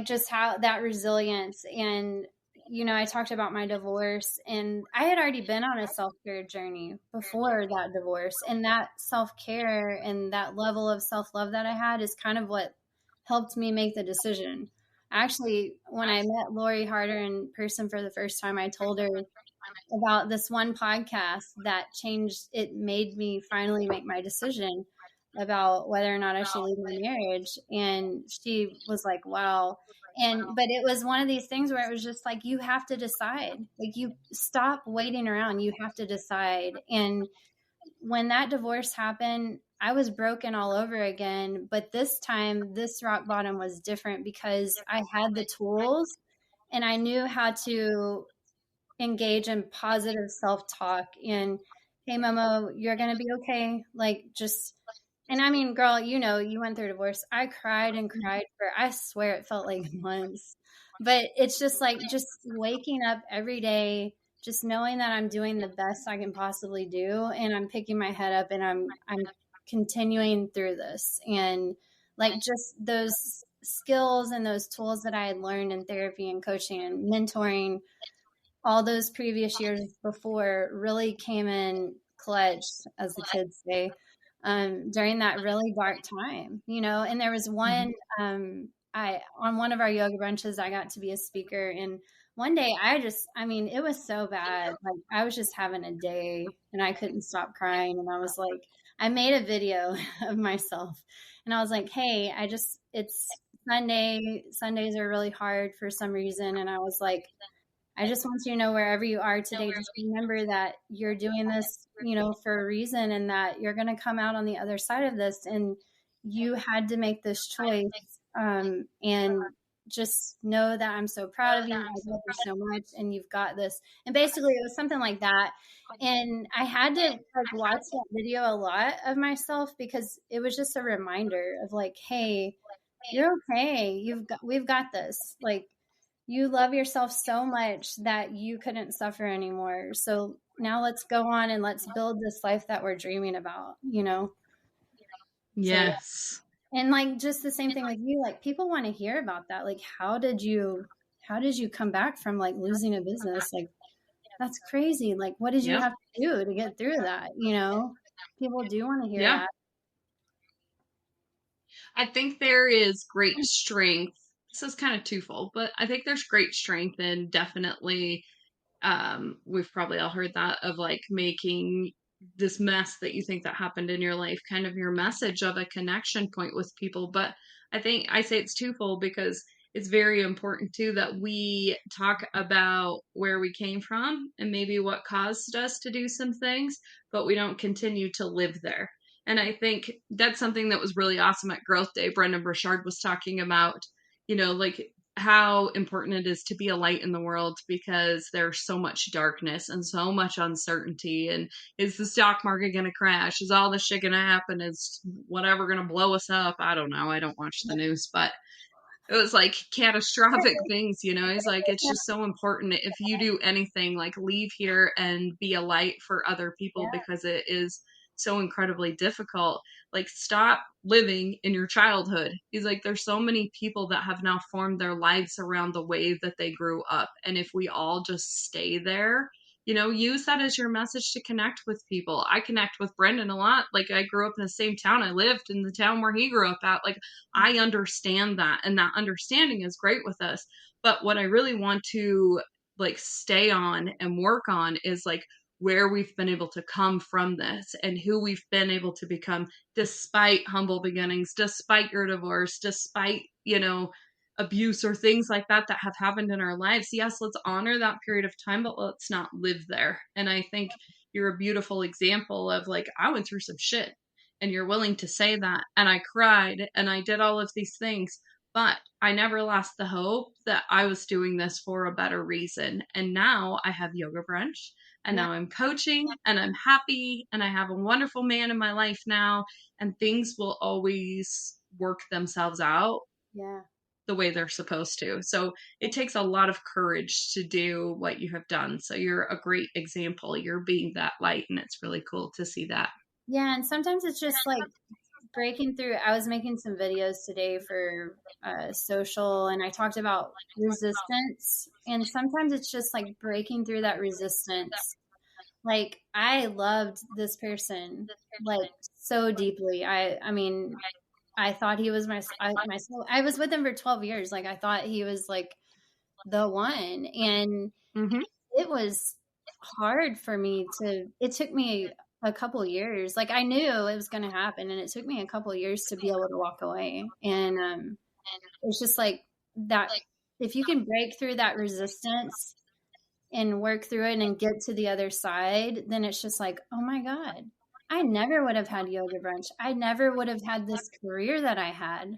just how that resilience. And I talked about my divorce, and I had already been on a self-care journey before that divorce, and that self-care and that level of self-love that I had is kind of what helped me make the decision. Actually, when I met Lori Harder in person for the first time, I told her about this one podcast that changed, it made me finally make my decision about whether or not I should leave my marriage. And she was like, wow. But it was one of these things where it was just like, you have to decide. Like, you stop waiting around. You have to decide. And when that divorce happened, I was broken all over again. But this time, this rock bottom was different, because I had the tools and I knew how to engage in positive self-talk. And, hey, Momo, you're going to be okay. Like, just, and I mean, girl, you went through divorce. I cried and cried for, I swear it felt like months. But it's just like, just waking up every day, just knowing that I'm doing the best I can possibly do, and I'm picking my head up, and I'm continuing through this. And like, just those skills and those tools that I had learned in therapy and coaching and mentoring all those previous years before really came in clutch, as the kids say, during that really dark time, And there was one, I on one of our yoga brunches, I got to be a speaker, and one day I mean, it was so bad. Like, I was just having a day, and I couldn't stop crying, and I was like, I made a video of myself, and I was like, hey, it's Sunday. Sundays are really hard for some reason, and I was like, I just want you to know, wherever you are today, just remember that you're doing this, for a reason, and that you're going to come out on the other side of this. And you had to make this choice. And just know that I'm so proud of you. I love you so much, and you've got this. And basically, it was something like that. And I had to like watch that video a lot of myself, because it was just a reminder of like, hey, you're okay. We've got this. Like, you love yourself so much that you couldn't suffer anymore. So now let's go on and let's build this life that we're dreaming about. So, Yes. and like, just the same thing with you, like, people want to hear about that. Like, how did you come back from like losing a business? Like, that's crazy. Like, what did you Yep. have to do to get through that? people do want to hear Yeah. that. I think there is great strength. This is kind of twofold, but I think there's great strength in definitely we've probably all heard that of like making this mess that you think that happened in your life kind of your message of a connection point with people. But I think I say it's twofold because it's very important too that we talk about where we came from and maybe what caused us to do some things, but we don't continue to live there. And I think that's something that was really awesome at Growth Day. Brendan Burchard was talking about, like how important it is to be a light in the world because there's so much darkness and so much uncertainty. And is the stock market going to crash? Is all this shit going to happen? Is whatever going to blow us up? I don't know. I don't watch the news, but it was like catastrophic things, He's like, it's just so important if you do anything, like leave here and be a light for other people Yeah. because it is so incredibly difficult. Like, stop living in your childhood. He's like, there's so many people that have now formed their lives around the way that they grew up. And if we all just stay there, use that as your message to connect with people. I connect with Brendan a lot. Like, I grew up in the same town. I lived in the town where he grew up at. Like, I understand that, and that understanding is great with us. But what I really want to like stay on and work on is like where we've been able to come from this and who we've been able to become despite humble beginnings, despite your divorce, despite, abuse or things like that that have happened in our lives. Yes, let's honor that period of time, but let's not live there. And I think you're a beautiful example of like, I went through some shit and you're willing to say that. And I cried and I did all of these things, but I never lost the hope that I was doing this for a better reason. And now I have Yoga Brunch and Yeah. now I'm coaching and I'm happy and I have a wonderful man in my life now, and things will always work themselves out Yeah. the way they're supposed to. So it takes a lot of courage to do what you have done. So you're a great example. You're being that light, and it's really cool to see that. Yeah. And sometimes it's just like breaking through. I was making some videos today for social, and I talked about resistance. And sometimes it's just like breaking through that resistance. Like, I loved this person like so deeply. I mean, I thought he was I was with him for 12 years. Like, I thought he was like the one. And Mm-hmm. it was hard for me it took me a couple years. Like, I knew it was going to happen, and it took me a couple years to be able to walk away. And it's just like that. If you can break through that resistance and work through it and get to the other side, then it's just like, oh my God, I never would have had Yoga Brunch. I never would have had this career that I had.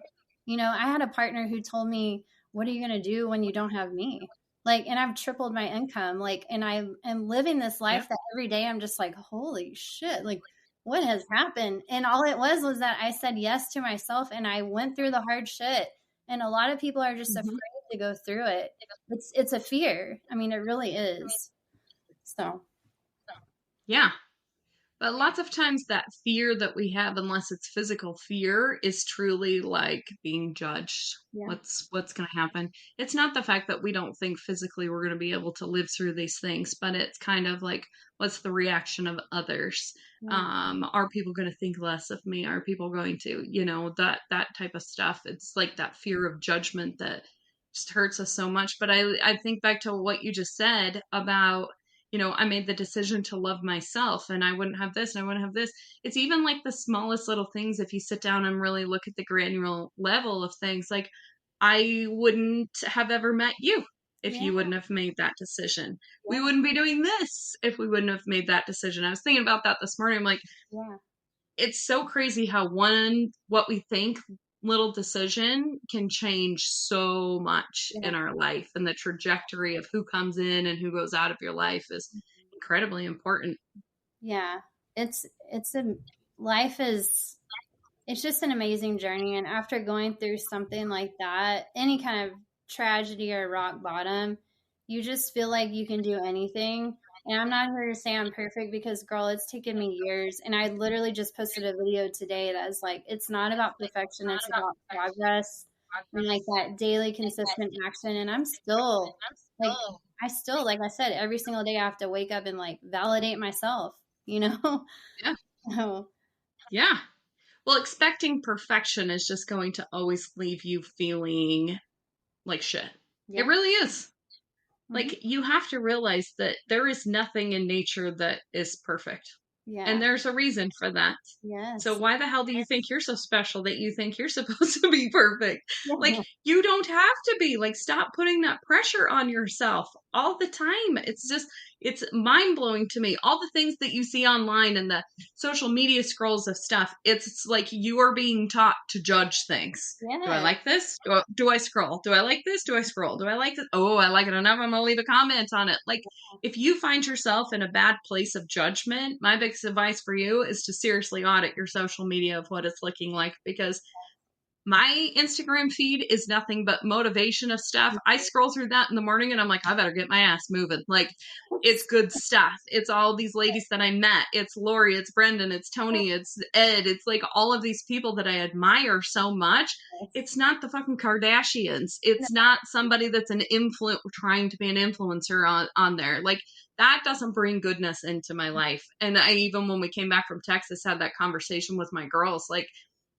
I had a partner who told me, what are you going to do when you don't have me? Like, and I've tripled my income. Like, and I am living this Yeah. life that every day I'm just like, holy shit, like, what has happened? And all it was that I said yes to myself and I went through the hard shit. And a lot of people are just afraid to go through it. It's a fear. I mean, it really is. So Yeah. But lots of times that fear that we have, unless it's physical fear, is truly like being judged. yeah, What's going to happen? It's not the fact that we don't think physically we're going to be able to live through these things, but it's kind of like, what's the reaction of others? yeah, Are people going to think less of me? Are people going to, that type of stuff? It's like that fear of judgment that just hurts us so much. But I think back to what you just said about, I made the decision to love myself and I wouldn't have this and I wouldn't have this. It's even like the smallest little things. If you sit down and really look at the granular level of things, like I wouldn't have ever met you if yeah, you wouldn't have made that decision. We yeah, wouldn't be doing this if we wouldn't have made that decision. I was thinking about that this morning. I'm like, yeah, it's so crazy how what we think little decision can change so much yeah, in our life, and the trajectory of who comes in and who goes out of your life is incredibly important. yeah. It's a life is it's just an amazing journey. And after going through something like that, any kind of tragedy or rock bottom, you just feel like you can do anything. And I'm not here to say I'm perfect because, girl, it's taken me years. And I literally just posted a video today that's like, it's not about perfection, it's about progress and like that daily consistent action. And I'm still like, like I said, every single day I have to wake up and like validate myself, you know? Yeah. Oh, Yeah. Well, expecting perfection is just going to always leave you feeling like shit. It yeah. really is. Hmm. Like, you have to realize that there is nothing in nature that is perfect. And Yeah. there's a reason for that. So Yes. why the hell do you think you're so special that you think you're supposed to be perfect? Like, Yeah. you don't have to be. Like, stop putting that pressure on yourself all the time. It's mind blowing to me. All the things that you see online and the social media scrolls of stuff, it's like you are being taught to judge things. Do I Yes. like this? Do I scroll? Do I like this? Do I scroll? Do I like this? Oh, I like it enough. I'm going to leave a comment on it. Like, if you find yourself in a bad place of judgment, my biggest advice for you is to seriously audit your social media of what it's looking like, because my Instagram feed is nothing but motivation of stuff. I scroll through that in the morning and I'm like, I better get my ass moving. Like, it's good stuff. It's all these ladies that I met. It's Lori, it's Brendan, it's Tony, it's Ed. It's like all of these people that I admire so much. It's not the fucking Kardashians. No, It's not somebody that's an influ trying to be an influencer on there. Like, that doesn't bring goodness into my life. And I, even when we came back from Texas, had that conversation with my girls. Like,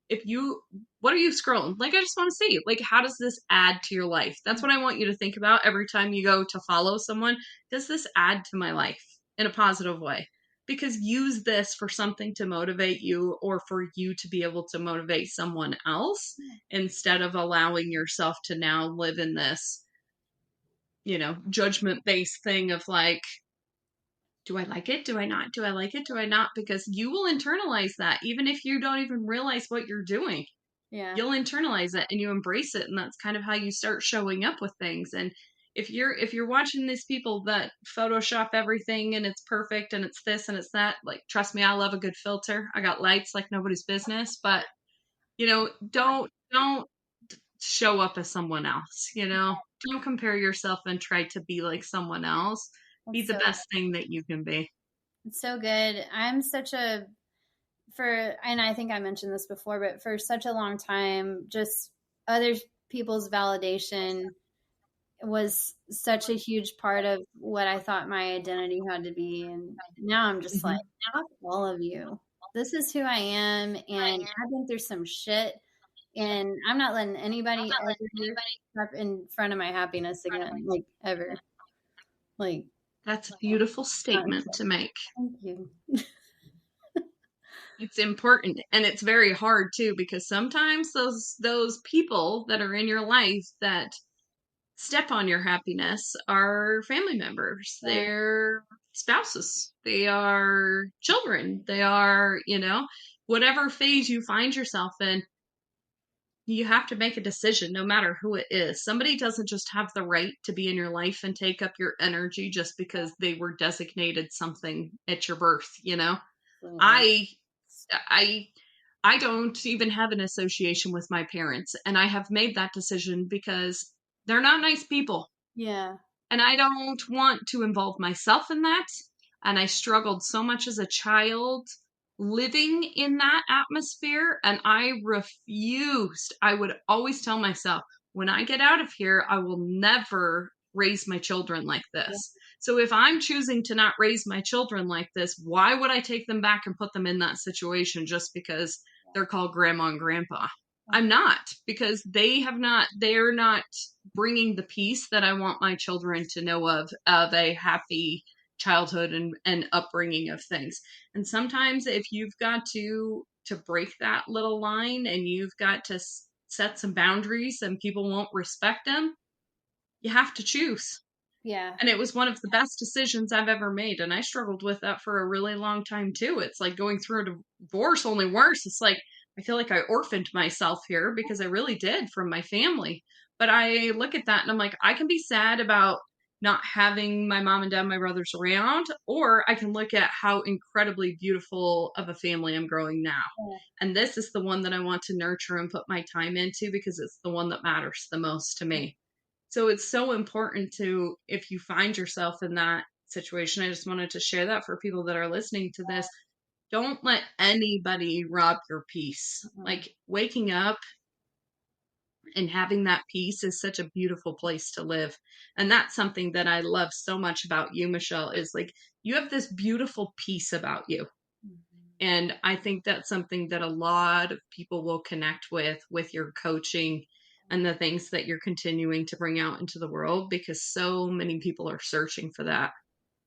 if you, what are you scrolling? Like, I just want to see, like, how does this add to your life? That's what I want you to think about every time you go to follow someone. Does this add to my life in a positive way? Because use this for something to motivate you, or for you to be able to motivate someone else, instead of allowing yourself to now live in this, judgment based thing of like, do I like it? Do I not? Do I like it? Do I not? Because you will internalize that even if you don't even realize what you're doing. yeah. You'll internalize it and you embrace it, and that's kind of how you start showing up with things. And if you're watching these people that photoshop everything and it's perfect and it's this and it's that, like, trust me, I love a good filter. I got lights like nobody's business. But don't show up as someone else. Don't compare yourself and try to be like someone else. Be That's the so best thing that you can be. it's so good. I'm such a for and I think I mentioned this before, but for such a long time, just other people's validation was such a huge part of what I thought my identity had to be. And now I'm just like, Mhm. fuck all of you. This is who I am, and I've been through some shit, and I'm not letting anybody ever step in front of my happiness again, like ever. Like, That's a beautiful not statement to make. thank you. It's important, and it's very hard too, because sometimes those people that are in your life that step on your happiness are family members. Yeah, They're spouses. They are children. They are, whatever phase you find yourself in, you have to make a decision no matter who it is. Somebody doesn't just have the right to be in your life and take up your energy just because they were designated something at your birth. absolutely. I I I don't even have an association with my parents, and I have made that decision because they're not nice people, Yeah, and I don't want to involve myself in that. And I struggled so much as a child living in that atmosphere, and I refused. I would always tell myself, when I get out of here, I will never raise my children like yeah, this. So if I'm choosing to not raise my children like this, why would I take them back and put them in that situation just because they're called grandma and grandpa? I'm not, because they're not bringing the peace that I want my children to know of a happy childhood and upbringing of things. And sometimes if you've got to break that little line, and you've got to set some boundaries and people won't respect them, you have to choose. yeah, And it was one of the best decisions I've ever made. And I struggled with that for a really long time too. It's like going through a divorce, only worse. It's like, I feel like I orphaned myself here, because I really did, from my family. But I look at that and I'm like, I can be sad about not having my mom and dad, my brothers around, or I can look at how incredibly beautiful of a family I'm growing now. yeah, And this is the one that I want to nurture and put my time into, because it's the one that matters the most to me. So it's so important to, if you find yourself in that situation, I just wanted to share that for people that are listening to this. Don't let anybody rob your peace. mm, Like, waking up and having that peace is such a beautiful place to live. And that's something that I love so much about you, Michelle, is like, you have this beautiful peace about you. And I think that's something that a lot of people will connect with your coaching and the things that you're continuing to bring out into the world, because so many people are searching for that.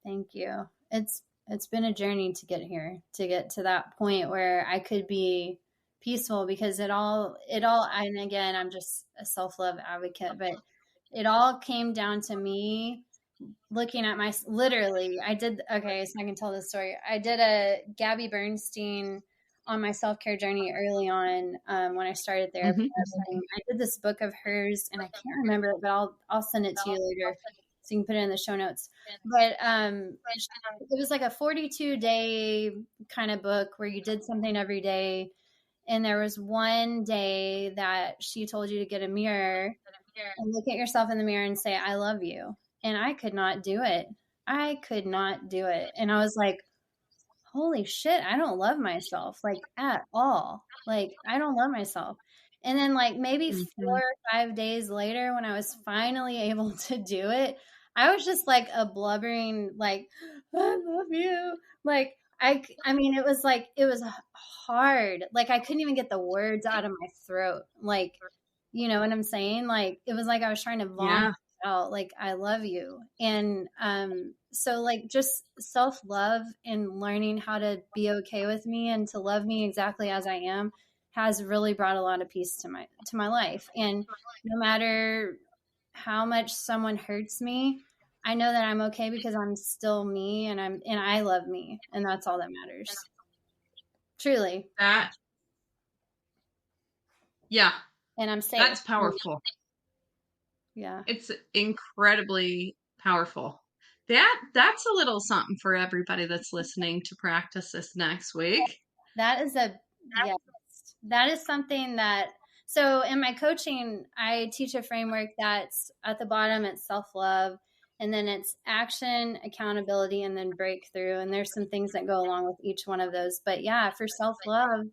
Thank you. It's been a journey to get here, to get to that point where I could be peaceful, because it all and again, I'm just a self-love advocate, but it all came down to me looking at my literally I did okay, so I can tell this story. I did a Gabby Bernstein on my self-care journey early on, when I started therapy Hmm. and everything. I did this book of hers, and I can't remember it, but I'll send it to you later so you can put it in the show notes. But it was like a 42-day kind of book where you did something every day, and there was one day that she told you to get a mirror and look at yourself in the mirror and say, I love you. And I could not do it. I could not do it. And I was like, holy shit, I don't love myself like at all. Like, I don't love myself. And then, like, maybe Hmm. 4 or 5 days later, when I was finally able to do it, I was just like a blubbering, like, I love you. Like, I mean, it was like, it was hard. Like, I couldn't even get the words out of my throat. Like, you know what I'm saying? Like, it was like I was trying to vomit Yeah. out, like, I love you. And so, like, just self-love and learning how to be okay with me and to love me exactly as I am has really brought a lot of peace to my life. And no matter how much someone hurts me, I know that I'm okay because I'm still me, and I love me, and that's all that matters. Truly. That, yeah, And I'm safe. that's powerful. Yeah. It's incredibly powerful. That's a little something for everybody that's listening to practice this next week. That is a yes. That is something that so in my coaching, I teach a framework that's at the bottom, it's self-love, and then it's action, accountability, and then breakthrough. And there's some things that go along with each one of those. But yeah, for self-love,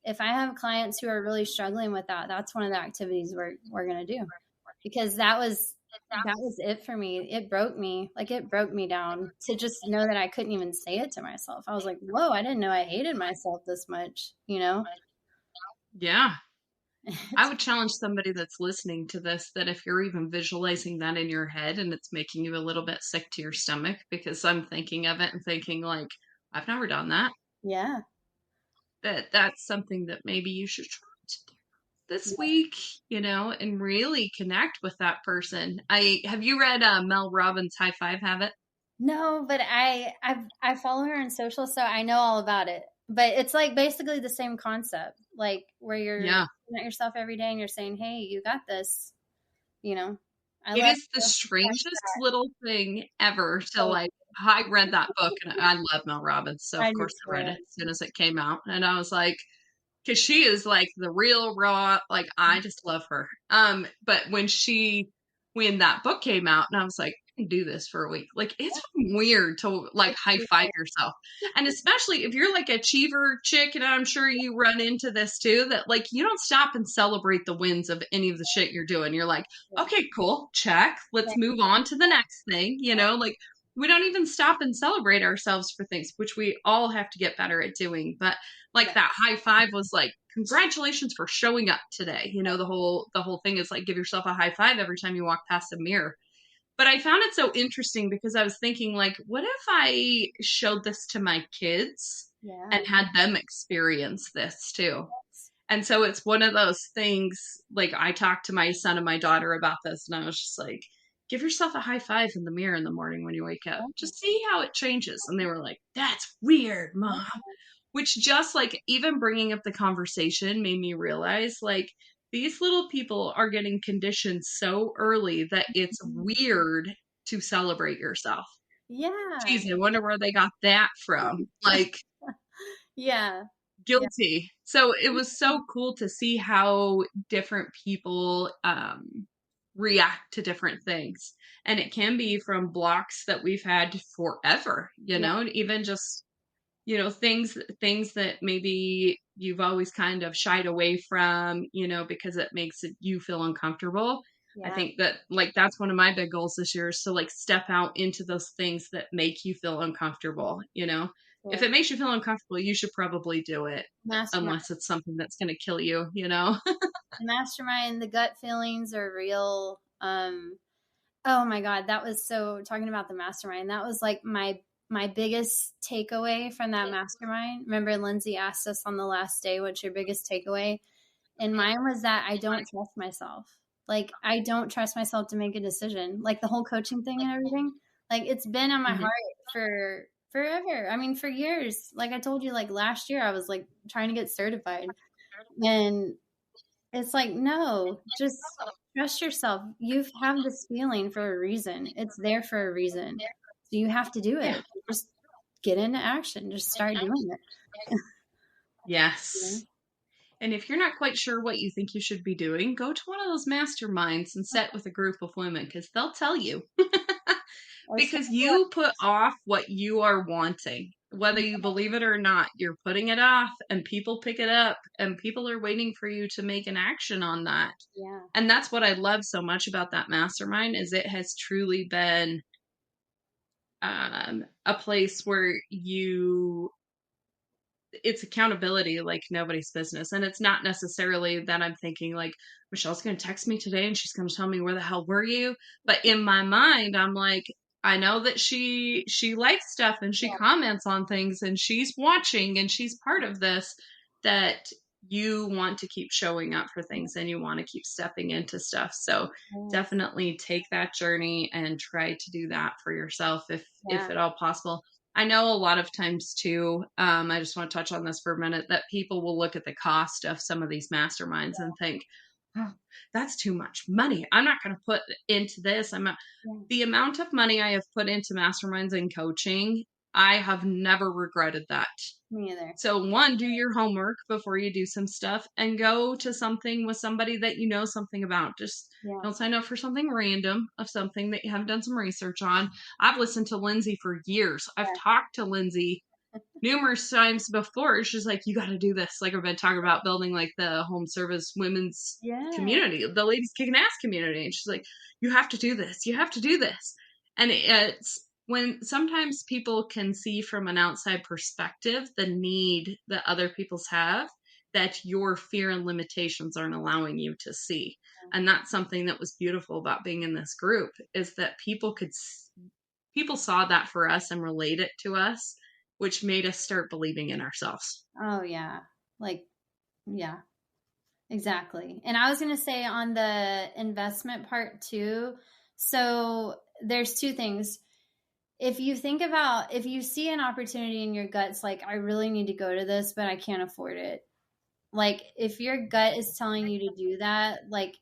if I have clients who are really struggling with that, that's one of the activities we're gonna do. Because that was it for me. It broke me. Like, it broke me down to just know that I couldn't even say it to myself. I was like, whoa, I didn't know I hated myself this much, you know? Yeah. I It's, would challenge somebody that's listening to this that if you're even visualizing that in your head and it's making you a little bit sick to your stomach, because I'm thinking of it and thinking like, I've never done that. yeah. That's something that maybe you should try to do this Yeah. week, and really connect with that person. I have you read Mel Robbins' High Five Habit? No, but I follow her on social, so I know all about it. But it's like basically the same concept, like where you're Yeah. looking at yourself every day and you're saying, hey, you got this, you know? I It love is the you. strangest little thing ever to So like. I read that book and I love Mel Robbins, so of I do course I read too. it as soon as it came out, and I was like, because she is like the real raw, like I just love her. But when that book came out, and I was like, I can do this for a week. Like it's weird to like high five yourself, and especially if you're like a achiever chick, and I'm sure you run into this too. That like you don't stop and celebrate the wins of any of the shit you're doing. You're like, okay, cool, check. Let's move on to the next thing. Like we don't even stop and celebrate ourselves for things, which we all have to get better at doing. But like that high five was like congratulations for showing up today. The whole thing is like give yourself a high five every time you walk past a mirror. But I found it so interesting because I was thinking like, what if I showed this to my kids and Yeah. had them experience this too? And so it's one of those things, like I talked to my son and my daughter about this, and I was just like, give yourself a high five in the mirror in the morning when you wake up. Just see how it changes. And they were like, that's weird, mom. Which just like even bringing up the conversation made me realize like these little people are getting conditioned so early that it's weird to celebrate yourself. Yeah. Geez, I wonder where they got that from. Like, Yeah. Yeah. guilty. So it was so cool to see how different people react to different things. And it can be from blocks that we've had forever, Yeah. and even just things that maybe you've always kind of shied away from, because it makes you feel uncomfortable. I Yeah. think that like that's one of my big goals this year is to like step out into those things that make you feel uncomfortable, if it makes you feel uncomfortable, you should probably do it Mastermind. unless it's something that's going to kill you, you know? Mastermind, the gut feelings are real. Oh my God, that was so talking about the mastermind. That was like my biggest takeaway from that mastermind. Remember Lindsay asked us on the last day, what's your biggest takeaway? And mine was that I don't trust myself. Like I don't trust myself to make a decision. Like the whole coaching thing and everything. Like it's been on my Mhm. heart for forever. I mean, for years. Like I told you, like last year I was like trying to get certified. And it's like, no, just trust yourself. You have this feeling for a reason. It's there for a reason. So you have to do Yeah. it. Just get into action. Just start doing it. Yes. And if you're not quite sure what you think you should be doing, go to one of those masterminds and sit with a group of women because they'll tell you. Or Because you put off what you are wanting. Whether you believe it or not, you're putting it off and people pick it up and people are waiting for you to make an action on that. yeah, And that's what I love so much about that mastermind is it has truly been a place where it's accountability like nobody's business. And it's not necessarily that I'm thinking like Michelle's going to text me today and she's going to tell me where the hell were you? But in my mind, I'm like, I know that she likes stuff and she comments on things and she's watching and she's part of this, that you want to keep showing up for things and you want to keep stepping into stuff. So yes, definitely take that journey and try to do that for yourself if yeah, at all possible. I know a lot of times too, I just want to touch on this for a minute, that people will look at the cost of some of these masterminds and think, oh, that's too much money. I'm not going to put into this. I'm not. yeah, The amount of money I have put into masterminds and coaching, I have never regretted that. me either. So, one, do your homework before you do some stuff and go to something with somebody that you know something about. Just Yeah, don't sign up for something random of something that you haven't done some research on. I've listened to Lindsay for years. I've talked to Lindsay numerous times before. She's like, you got to do this. Like, I've been talking about building like the home service women's yeah, community, the Ladies Kickin Ass community. And she's like, you have to do this. You have to do this. And it's when sometimes people can see from an outside perspective the need that other people's have that your fear and limitations aren't allowing you to see. And that's something that was beautiful about being in this group is that people saw that for us and relate it to us, which made us start believing in ourselves. oh yeah, like yeah, exactly. And I was going to say on the investment part too. So there's two things. If you think about, if you see an opportunity in your guts, like I really need to go to this, but I can't afford it. Like if your gut is telling you to do that, like,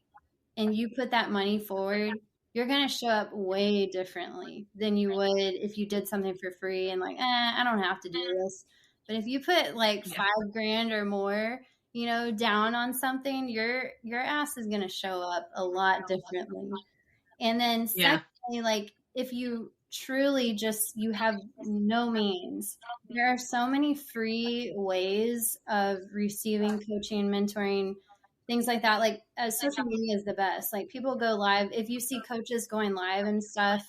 and you put that money forward, you're going to show up way differently than you would if you did something for free and like, I don't have to do this. But if you put like Yeah. 5 grand or more, down on something, your ass is going to show up a lot differently. And then Yeah. secondly, like if you truly just you have no means, there are so many free ways of receiving coaching and mentoring, things like that. Like social media is the best. Like people go live. If you see coaches going live and stuff,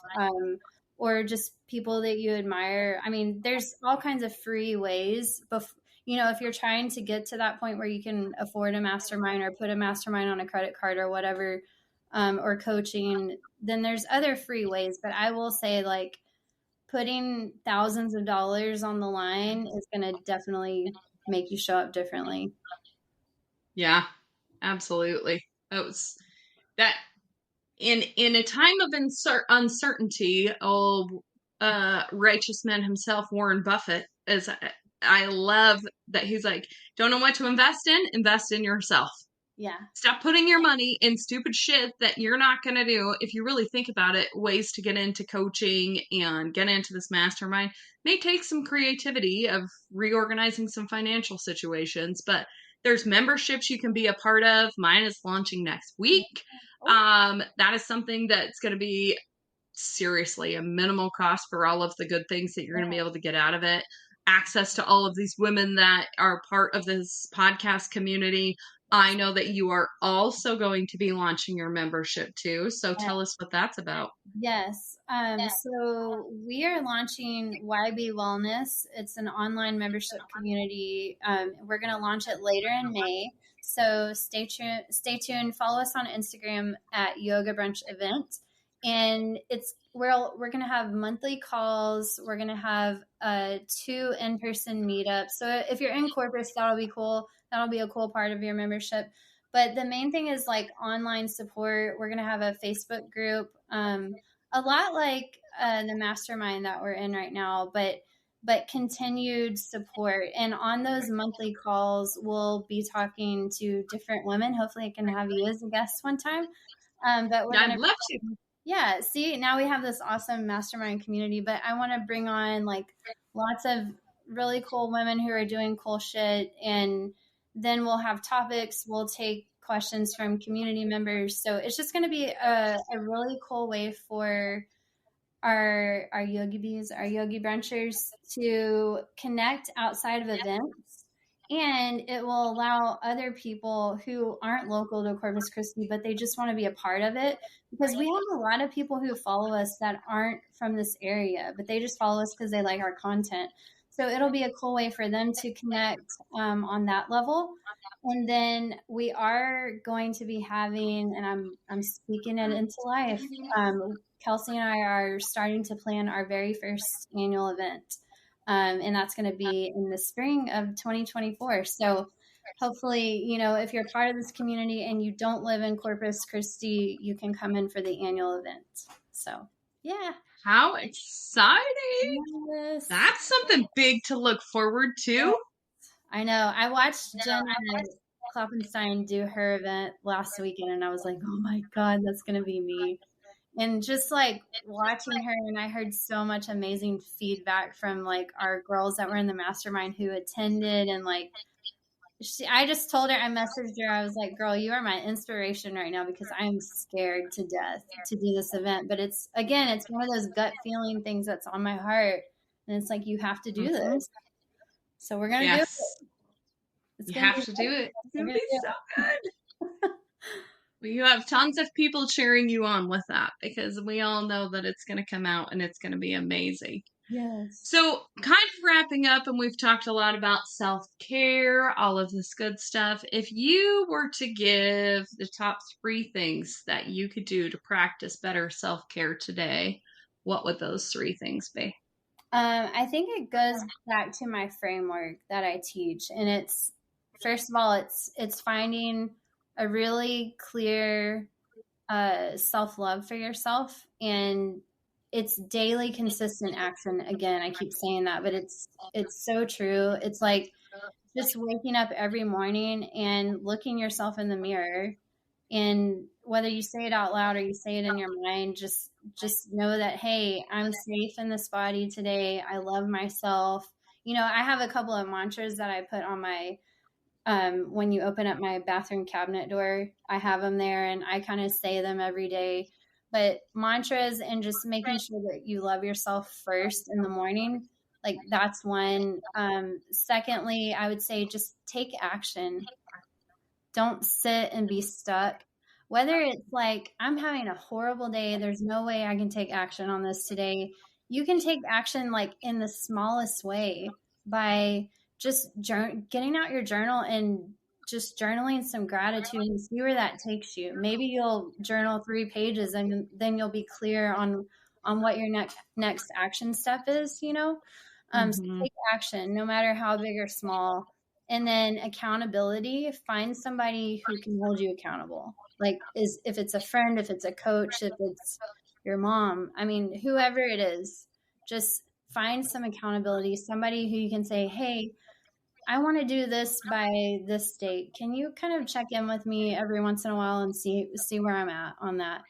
or just people that you admire, I mean, there's all kinds of free ways. If you're trying to get to that point where you can afford a mastermind or put a mastermind on a credit card or whatever, or coaching, then there's other free ways. But I will say, like, putting thousands of dollars on the line is going to definitely make you show up differently. Yeah. Absolutely. That was that in a time of uncertainty. Righteous man himself, Warren Buffett, is. I love that he's like, don't know what to invest in yourself. Yeah. Stop putting your money in stupid shit that you're not going to do. If you really think about it, ways to get into coaching and get into this mastermind may take some creativity of reorganizing some financial situations, but there's memberships you can be a part of. Mine is launching next week. Oh, That is something that's going to be seriously a minimal cost for all of the good things that you're going to be able to get out of it. Access to all of these women that are part of this podcast community, I know that you are also going to be launching your membership too. So Yeah. tell us what that's about. Yes. So we are launching YB Wellness. It's an online membership community. We're going to launch it later in May. So stay tuned. Stay tuned. Follow us on Instagram at Yoga Brunch Event, and we're going to have monthly calls. We're going to have 2 in-person meetups. So if you're in Corpus, that'll be cool. That'll be a cool part of your membership. But the main thing is like online support. We're going to have a Facebook group, a lot like the mastermind that we're in right now, but continued support. And on those monthly calls, we'll be talking to different women. Hopefully, I can have you as a guest one time. But we're going I'd to, love to. yeah, see, now we have this awesome mastermind community, but I want to bring on like lots of really cool women who are doing cool shit. And then we'll have topics, we'll take questions from community members. So it's just going to be a really cool way for our yogi bees, our yogi brunchers to connect outside of events. And it will allow other people who aren't local to Corpus Christi, but they just want to be a part of it. Because we have a lot of people who follow us that aren't from this area, but they just follow us because they like our content. So it'll be a cool way for them to connect on that level. And then we are going to be having, and I'm speaking it into life. Kelsey and I are starting to plan our very first annual event, and that's going to be in the spring of 2024. So hopefully, if you're part of this community and you don't live in Corpus Christi, you can come in for the annual event. So yeah. How exciting! Yes. That's something big to look forward to. I know. I watched Jenna Kloppenstein do her event last weekend, and I was like, oh my God, that's going to be me. And just like watching her, and I heard so much amazing feedback from like our girls that were in the mastermind who attended. And like, I just told her, I messaged her, I was like, girl, you are my inspiration right now because I'm scared to death to do this event. But it's one of those gut feeling things that's on my heart. And it's like, you have to do this. So we're going to do it. You have to do it. It's going to be so good. Well, you have tons of people cheering you on with that because we all know that it's going to come out and it's going to be amazing. Yes. So, kind of wrapping up, and we've talked a lot about self-care, all of this good stuff. If you were to give the top 3 things that you could do to practice better self-care today, what would those 3 things be? I think it goes back to my framework that I teach, and it's first of all, it's finding a really clear self-love for yourself, and it's daily consistent action. Again, I keep saying that, but it's so true. It's like just waking up every morning and looking yourself in the mirror, and whether you say it out loud or you say it in your mind, just know that, hey, I'm safe in this body today. I love myself. I have a couple of mantras that I put on my when you open up my bathroom cabinet door, I have them there, and I kind of say them every day. But mantras and just making sure that you love yourself first in the morning, like that's one. Secondly, I would say just take action. Don't sit and be stuck. Whether it's like, I'm having a horrible day, there's no way I can take action on this today. You can take action like in the smallest way by just getting out your journal and just journaling some gratitude and see where that takes you. Maybe you'll journal 3 pages and then you'll be clear on what your next action step is, So take action, no matter how big or small. And then accountability, find somebody who can hold you accountable. Like if it's a friend, if it's a coach, if it's your mom, I mean, whoever it is, just find some accountability, somebody who you can say, hey, I want to do this by this date. Can you kind of check in with me every once in a while and see where I'm at on that?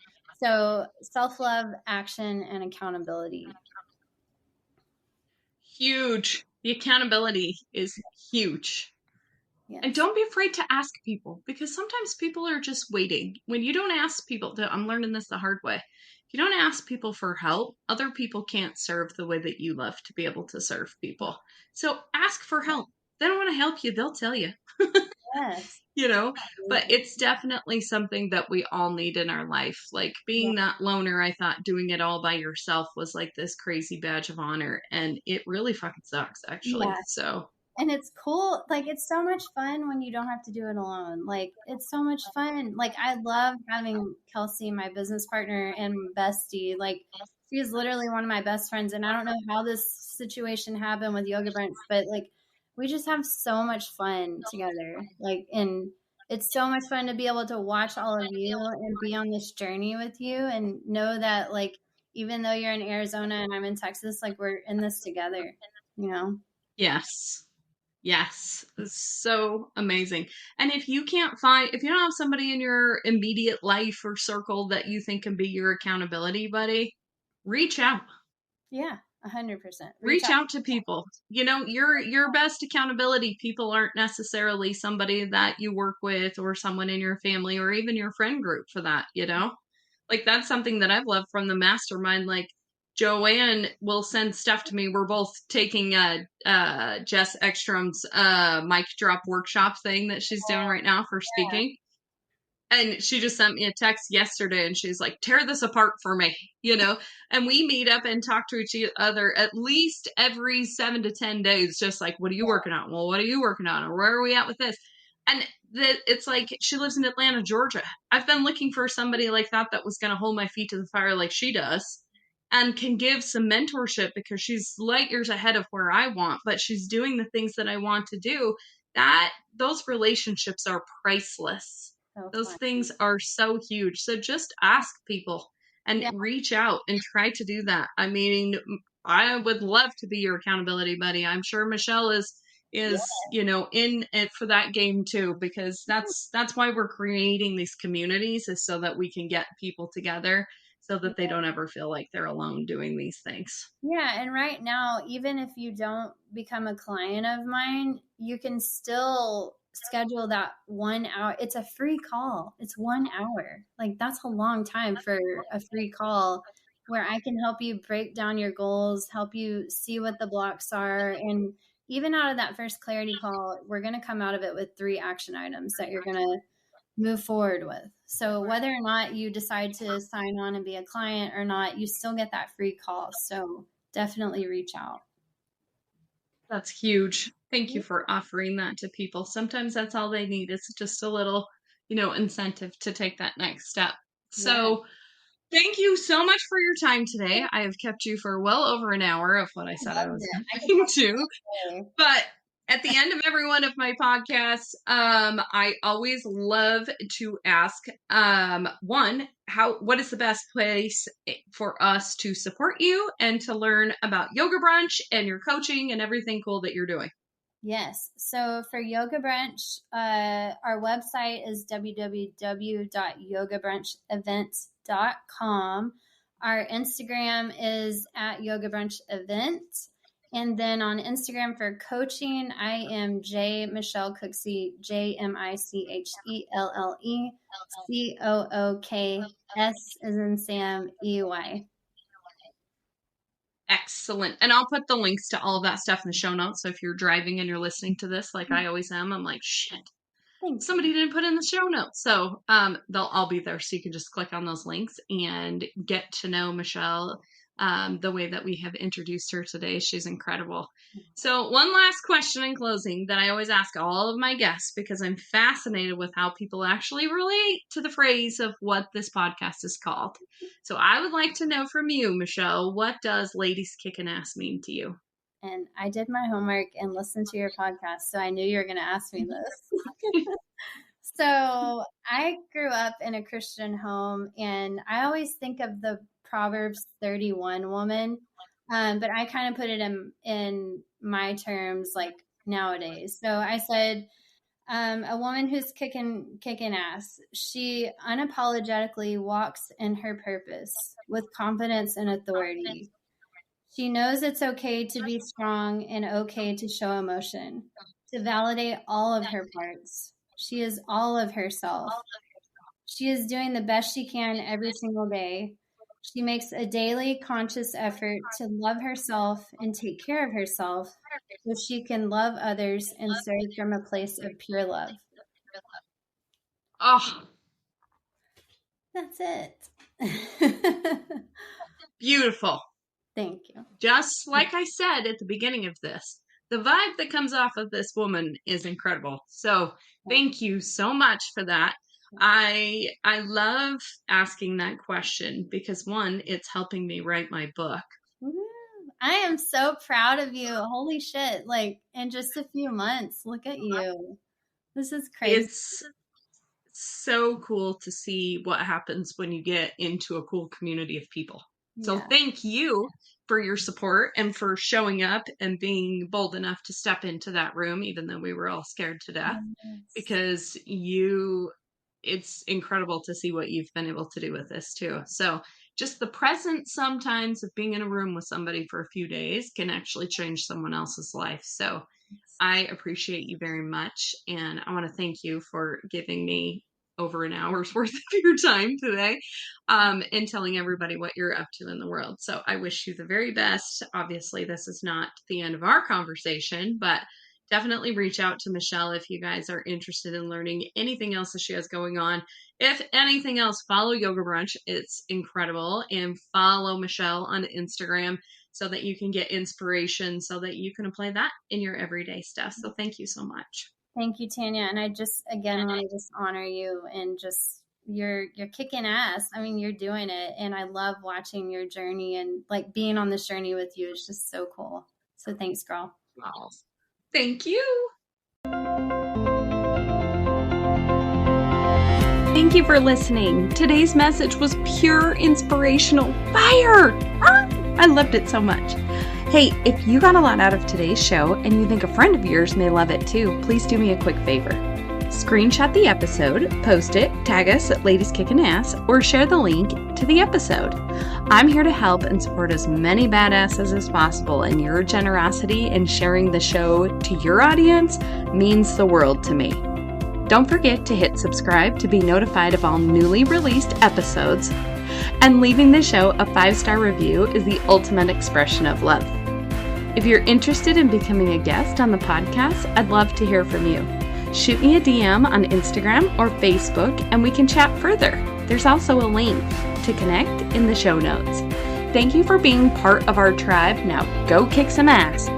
So self-love, action, and accountability. Huge. The accountability is huge. Yes. And don't be afraid to ask people, because sometimes people are just waiting. When you don't ask people, I'm learning this the hard way. If you don't ask people for help, other people can't serve the way that you love to be able to serve people. So ask for help. They don't want to help you, they'll tell you. Yes. you know, but it's definitely something that we all need in our life. Like Yeah. being that loner, I thought doing it all by yourself was like this crazy badge of honor, and it really fucking sucks, actually. Yeah. So, And it's cool. Like, it's so much fun when you don't have to do it alone. Like, it's so much fun. Like, I love having Kelsey, my business partner and bestie. Like, she is literally one of my best friends. And I don't know how this situation happened with Yoga Brunch, but like, we just have so much fun together. Like, and it's so much fun to be able to watch all of you and be on this journey with you and know that, like, even though you're in Arizona and I'm in Texas, like, we're in this together, you know? yes. Yes, it's so amazing. And if you can't find, if you don't have somebody in your immediate life or circle that you think can be your accountability buddy, reach out. Yeah, 100%. Reach Reach out. out to people. You know, your best accountability people aren't necessarily somebody that you work with or someone in your family or even your friend group for that, you know? Like that's something that I've loved from the mastermind. Like Joanne will send stuff to me. We're both taking Jess Ekstrom's mic drop workshop thing that she's doing right now for speaking. And she just sent me a text yesterday and she's like, tear this apart for me, you know? And we meet up and talk to each other at least every 7 to 10 days, just like, what are you working on? Well, what are you working on? Or where are we at with this? And it's like she lives in Atlanta, Georgia. I've been looking for somebody like that was going to hold my feet to the fire like she does and can give some mentorship because she's light years ahead of where I want, but she's doing the things that I want to do. That those relationships are priceless. So Those fun. things are so huge. So just ask people and Yeah, reach out and try to do that. I mean, I would love to be your accountability buddy. I'm sure Michelle is you know in it for that game too, because that's why we're creating these communities, is so that we can get people together so that they don't ever feel like they're alone doing these things. yeah. And right now, even if you don't become a client of mine, you can still schedule that 1 hour. It's a free call. It's 1 hour. Like, that's a long time for a free call where I can help you break down your goals, help you see what the blocks are. And even out of that first clarity call, we're going to come out of it with 3 action items that you're going to move forward with. So whether or not you decide to sign on and be a client or not, you still get that free call. So definitely reach out. That's huge. Thank you for offering that to people. Sometimes that's all they need. It's just a little, you know, incentive to take that next step. Yeah. So thank you so much for your time today. I have kept you for well over an hour of what I I said I loved was it. I could going talk to. all day. But at the end of every one of my podcasts, I always love to ask, one, what is the best place for us to support you and to learn about Yoga Brunch and your coaching and everything cool that you're doing? Yes. So for Yoga Brunch, our website is www.yogabrunchevents.com. Our Instagram is at Yoga Brunch Event. And then on Instagram for coaching, I am J Michelle Cooksey, JMichelle as in Sam, EY. Excellent. And I'll put the links to all of that stuff in the show notes. So if you're driving and you're listening to this, like I always am, I'm like, shit, Thank you. somebody didn't put in the show notes. So they'll all be there. So you can just click on those links and get to know Michelle the way that we have introduced her today. She's incredible. So one last question in closing that I always ask all of my guests, because I'm fascinated with how people actually relate to the phrase of what this podcast is called. So I would like to know from you, Michelle, what does Ladies Kickin Ass mean to you? And I did my homework and listened to your podcast, so I knew you were going to ask me this. So I grew up in a Christian home, and I always think of the Proverbs 31 woman, but I kind of put it in my terms, like nowadays. So I said, a woman who's kicking ass. She unapologetically walks in her purpose with confidence and authority. She knows it's okay to be strong and okay to show emotion, to validate all of her parts. She is all of herself. She is doing the best she can every single day. She makes a daily conscious effort to love herself and take care of herself so she can love others and serve from a place of pure love. Oh, That's it. beautiful. Thank you. Just like I said at the beginning of this, the vibe that comes off of this woman is incredible. So thank you so much for that. I love asking that question because one, it's helping me write my book. Woo. I am so proud of you. Holy shit. Like in just a few months, look at you. This is crazy. It's so cool to see what happens when you get into a cool community of people. So Yeah. thank you for your support and for showing up and being bold enough to step into that room, even though we were all scared to death, Yes. because it's incredible to see what you've been able to do with this too. So just the presence sometimes of being in a room with somebody for a few days can actually change someone else's life. So I appreciate you very much. And I want to thank you for giving me over an hour's worth of your time today, and telling everybody what you're up to in the world. So I wish you the very best. Obviously, this is not the end of our conversation, but definitely reach out to Michelle if you guys are interested in learning anything else that she has going on. If anything else, follow Yoga Brunch. It's incredible. And follow Michelle on Instagram so that you can get inspiration, so that you can apply that in your everyday stuff. So thank you so much. Thank you, Tanya. And I just, again, want to just honor you and just you're kicking ass. I mean, you're doing it. And I love watching your journey and like being on this journey with you is just so cool. So thanks, girl. Wow. Thank you. Thank you for listening. Today's message was pure inspirational fire. I loved it so much. Hey, if you got a lot out of today's show and you think a friend of yours may love it too, please do me a quick favor. Screenshot the episode, post it, tag us at Ladies Kickin Ass, or share the link to the episode. I'm here to help and support as many badasses as possible, and your generosity in sharing the show to your audience means the world to me. Don't forget to hit subscribe to be notified of all newly released episodes, and leaving the show a 5-star review is the ultimate expression of love. If you're interested in becoming a guest on the podcast, I'd love to hear from you. Shoot me a DM on Instagram or Facebook and we can chat further. There's also a link to connect in the show notes. Thank you for being part of our tribe. Now go kick some ass.